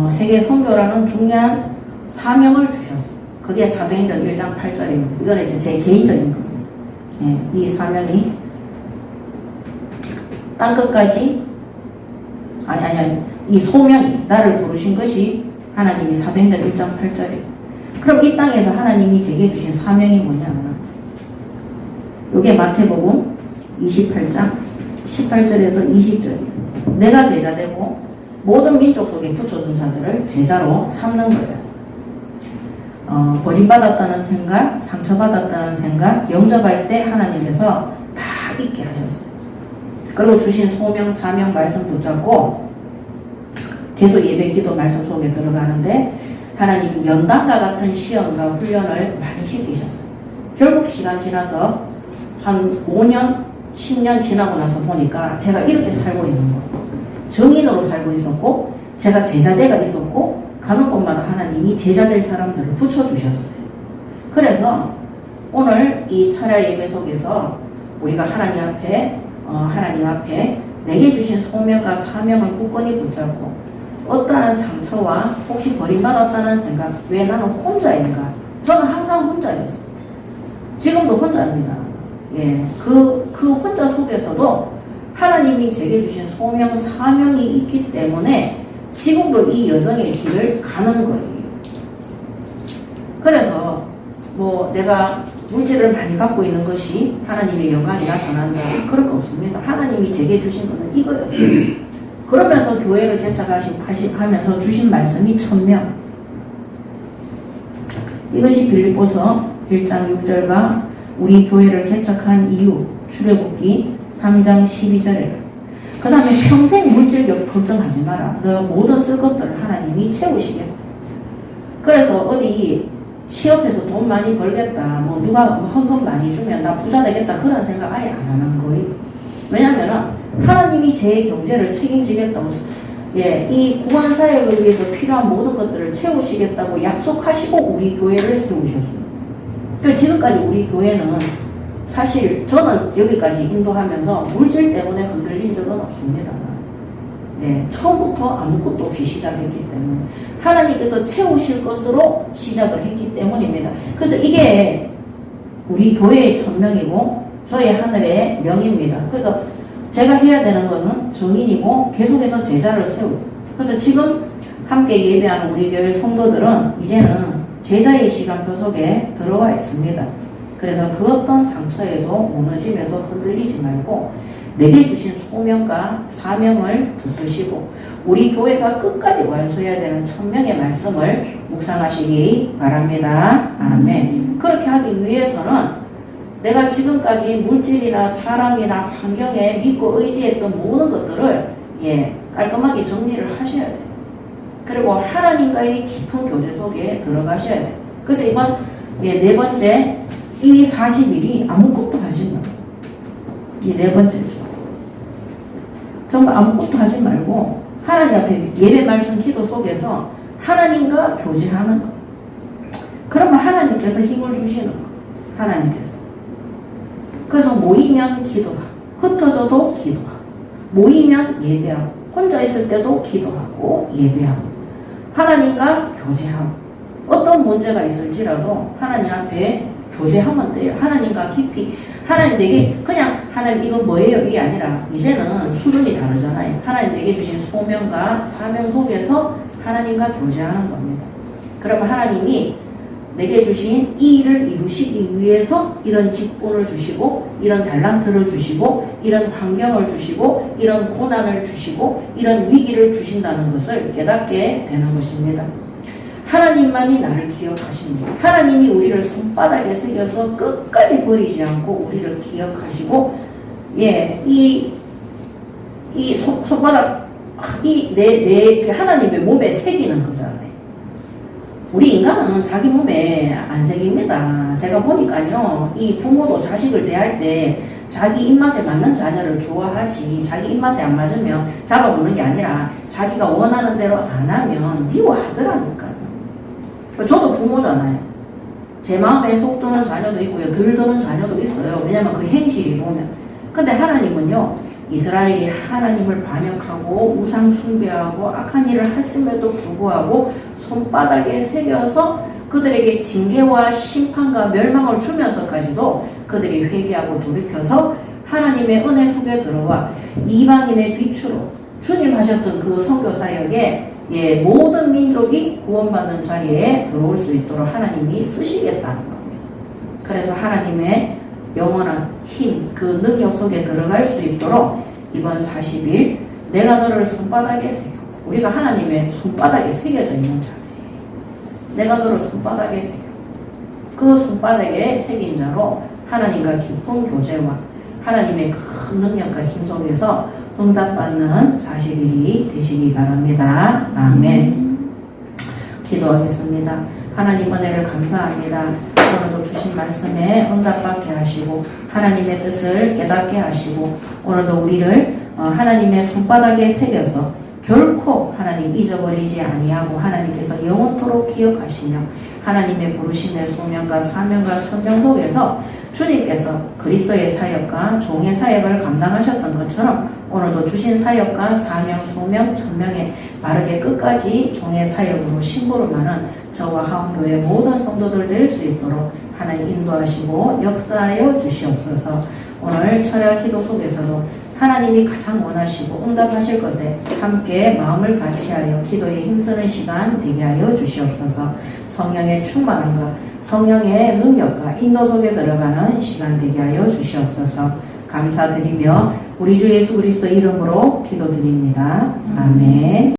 세계 선교라는 중요한 사명을 주셨어요. 그게 사도행전 1장 8절입니다. 이건 이제 제 개인적인 겁니다. 예, 이 사명이 땅끝까지 이 소명이 나를 부르신 것이 하나님이 사도행전 1장 8절이에요. 그럼 이 땅에서 하나님이 제게 주신 사명이 뭐냐? 이게 마태복음 28장 18절에서 20절이에요. 내가 제자되고 모든 민족 속에 붙여준 자들을 제자로 삼는 거예요. 버림받았다는 생각, 상처받았다는 생각, 영접할 때 하나님께서 다 잊게 하셨어요. 그리고 주신 소명, 사명, 말씀 붙잡고 계속 예배, 기도, 말씀 속에 들어가는데 하나님이 연단과 같은 시험과 훈련을 많이 시키셨어요. 결국 시간 지나서 한 5년, 10년 지나고 나서 보니까 제가 이렇게 살고 있는 거예요. 정인으로 살고 있었고 제가 제자대가 있었고 가는 곳마다 하나님이 제자될 사람들을 붙여주셨어요. 그래서 오늘 이 철야 예배 속에서 우리가 하나님 앞에 내게 주신 소명과 사명을 굳건히 붙잡고 어떠한 상처와 혹시 버림받았다는 생각, 왜 나는 혼자인가? 저는 항상 혼자였어요. 지금도 혼자입니다. 예, 그 혼자 속에서도 하나님이 제게 주신 소명, 사명이 있기 때문에 지금도 이 여정의 길을 가는 거예요. 그래서 뭐 내가 물질을 많이 갖고 있는 것이 하나님의 영광이 나타난다. 그럴 거 없습니다. 하나님이 제게 주신 것은 이거였어요. 그러면서 교회를 개척하면서 주신 말씀이 1000명. 이것이 빌립보서 1장 6절과 우리 교회를 개척한 이유, 출애굽기 3장 12절에 그 다음에 평생 물질 걱정하지 마라. 너 모든 쓸 것들을 하나님이 채우시겠다. 그래서 어디 취업해서 돈 많이 벌겠다. 뭐 누가 헌금 많이 주면 나 부자 되겠다. 그런 생각 아예 안 하는 거예요. 왜냐하면 하나님이 제 경제를 책임지겠다고 이 구원 사역을 위해서 필요한 모든 것들을 채우시겠다고 약속하시고 우리 교회를 세우셨어요. 그러니까 지금까지 우리 교회는 사실 저는 여기까지 인도하면서 물질 때문에 흔들린 적은 없습니다. 처음부터 아무것도 없이 시작했기 때문에 하나님께서 채우실 것으로 시작을 했기 때문입니다. 그래서 이게 우리 교회의 천명이고 저의 하늘의 명입니다. 그래서 제가 해야 되는 것은 정인이고 계속해서 제자를 세우고 그래서 지금 함께 예배하는 우리 교회 성도들은 이제는 제자의 시간표 속에 들어와 있습니다. 그래서 그 어떤 상처에도 무너짐에도 흔들리지 말고 내게 주신 소명과 사명을 붙드시고 우리 교회가 끝까지 완수해야 되는 1000명의 말씀을 묵상하시기 바랍니다. 아멘. 그렇게 하기 위해서는 내가 지금까지 물질이나 사랑이나 환경에 믿고 의지했던 모든 것들을 깔끔하게 정리를 하셔야 돼요. 그리고 하나님과의 깊은 교제 속에 들어가셔야 돼요. 그래서 이번 네 번째 이 40일이 아무것도 하지 말고 이 네 번째죠. 정말 아무것도 하지 말고 하나님 앞에 예배 말씀 기도 속에서 하나님과 교제하는 거. 그러면 하나님께서 힘을 주시는 거. 하나님께서. 그래서 모이면 기도하고 흩어져도 기도하고 모이면 예배하고 혼자 있을 때도 기도하고 예배하고 하나님과 교제하고 어떤 문제가 있을지라도 하나님 앞에 교제하면 돼요. 하나님과 깊이 하나님 내게 그냥 하나님 이건 뭐예요? 이게 아니라 이제는 수준이 다르잖아요. 하나님 내게 주신 소명과 사명 속에서 하나님과 교제하는 겁니다. 그러면 하나님이 내게 주신 이 일을 이루시기 위해서 이런 직분을 주시고 이런 달란트를 주시고 이런 환경을 주시고 이런 고난을 주시고 이런 위기를 주신다는 것을 깨닫게 되는 것입니다. 하나님만이 나를 기억하십니다. 하나님이 우리를 손바닥에 새겨서 끝까지 버리지 않고 우리를 기억하시고, 예, 이 손바닥, 내 하나님의 몸에 새기는 거잖아요. 우리 인간은 자기 몸에 안 새깁니다. 제가 보니까요, 이 부모도 자식을 대할 때 자기 입맛에 맞는 자녀를 좋아하지, 자기 입맛에 안 맞으면 잡아보는 게 아니라 자기가 원하는 대로 안 하면 미워하더라니까요. 저도 부모잖아요. 제 마음에 속 드는 자녀도 있고요, 덜 드는 자녀도 있어요. 왜냐면 그 행실이 보면. 근데 하나님은요, 이스라엘이 하나님을 반역하고 우상 숭배하고 악한 일을 했음에도 불구하고 손바닥에 새겨서 그들에게 징계와 심판과 멸망을 주면서까지도 그들이 회개하고 돌이켜서 하나님의 은혜 속에 들어와 이방인의 빛으로 주님 하셨던 그 선교 사역에, 예, 모든 민족이 구원받는 자리에 들어올 수 있도록 하나님이 쓰시겠다는 겁니다. 그래서 하나님의 영원한 힘, 그 능력 속에 들어갈 수 있도록 이번 40일 내가 너를 손바닥에 새겨. 우리가 하나님의 손바닥에 새겨져 있는 자들이에요. 내가 너를 손바닥에 새겨. 그 손바닥에 새긴 자로 하나님과 깊은 교제와 하나님의 큰 능력과 힘 속에서 응답받는 40일이 되시기 바랍니다. 아멘. 기도하겠습니다. 하나님 은혜를 감사합니다. 오늘도 주신 말씀에 응답받게 하시고 하나님의 뜻을 깨닫게 하시고 오늘도 우리를 하나님의 손바닥에 새겨서 결코 하나님 잊어버리지 아니하고 하나님께서 영원토록 기억하시며 하나님의 부르심의 소명과 사명과 천명 속에서 주님께서 그리스도의 사역과 종의 사역을 감당하셨던 것처럼 오늘도 주신 사역과 사명, 소명, 천명에 바르게 끝까지 종의 사역으로 심부름하는 저와 하원교회 모든 성도들 될 수 있도록 하나님 인도하시고 역사하여 주시옵소서. 오늘 철야 기도 속에서도 하나님이 가장 원하시고 응답하실 것에 함께 마음을 같이하여 기도에 힘쓰는 시간 되게 하여 주시옵소서. 성령의 충만함과 성령의 능력과 인도 속에 들어가는 시간 되게 하여 주시옵소서. 감사드리며 우리 주 예수 그리스도 이름으로 기도드립니다. 아멘.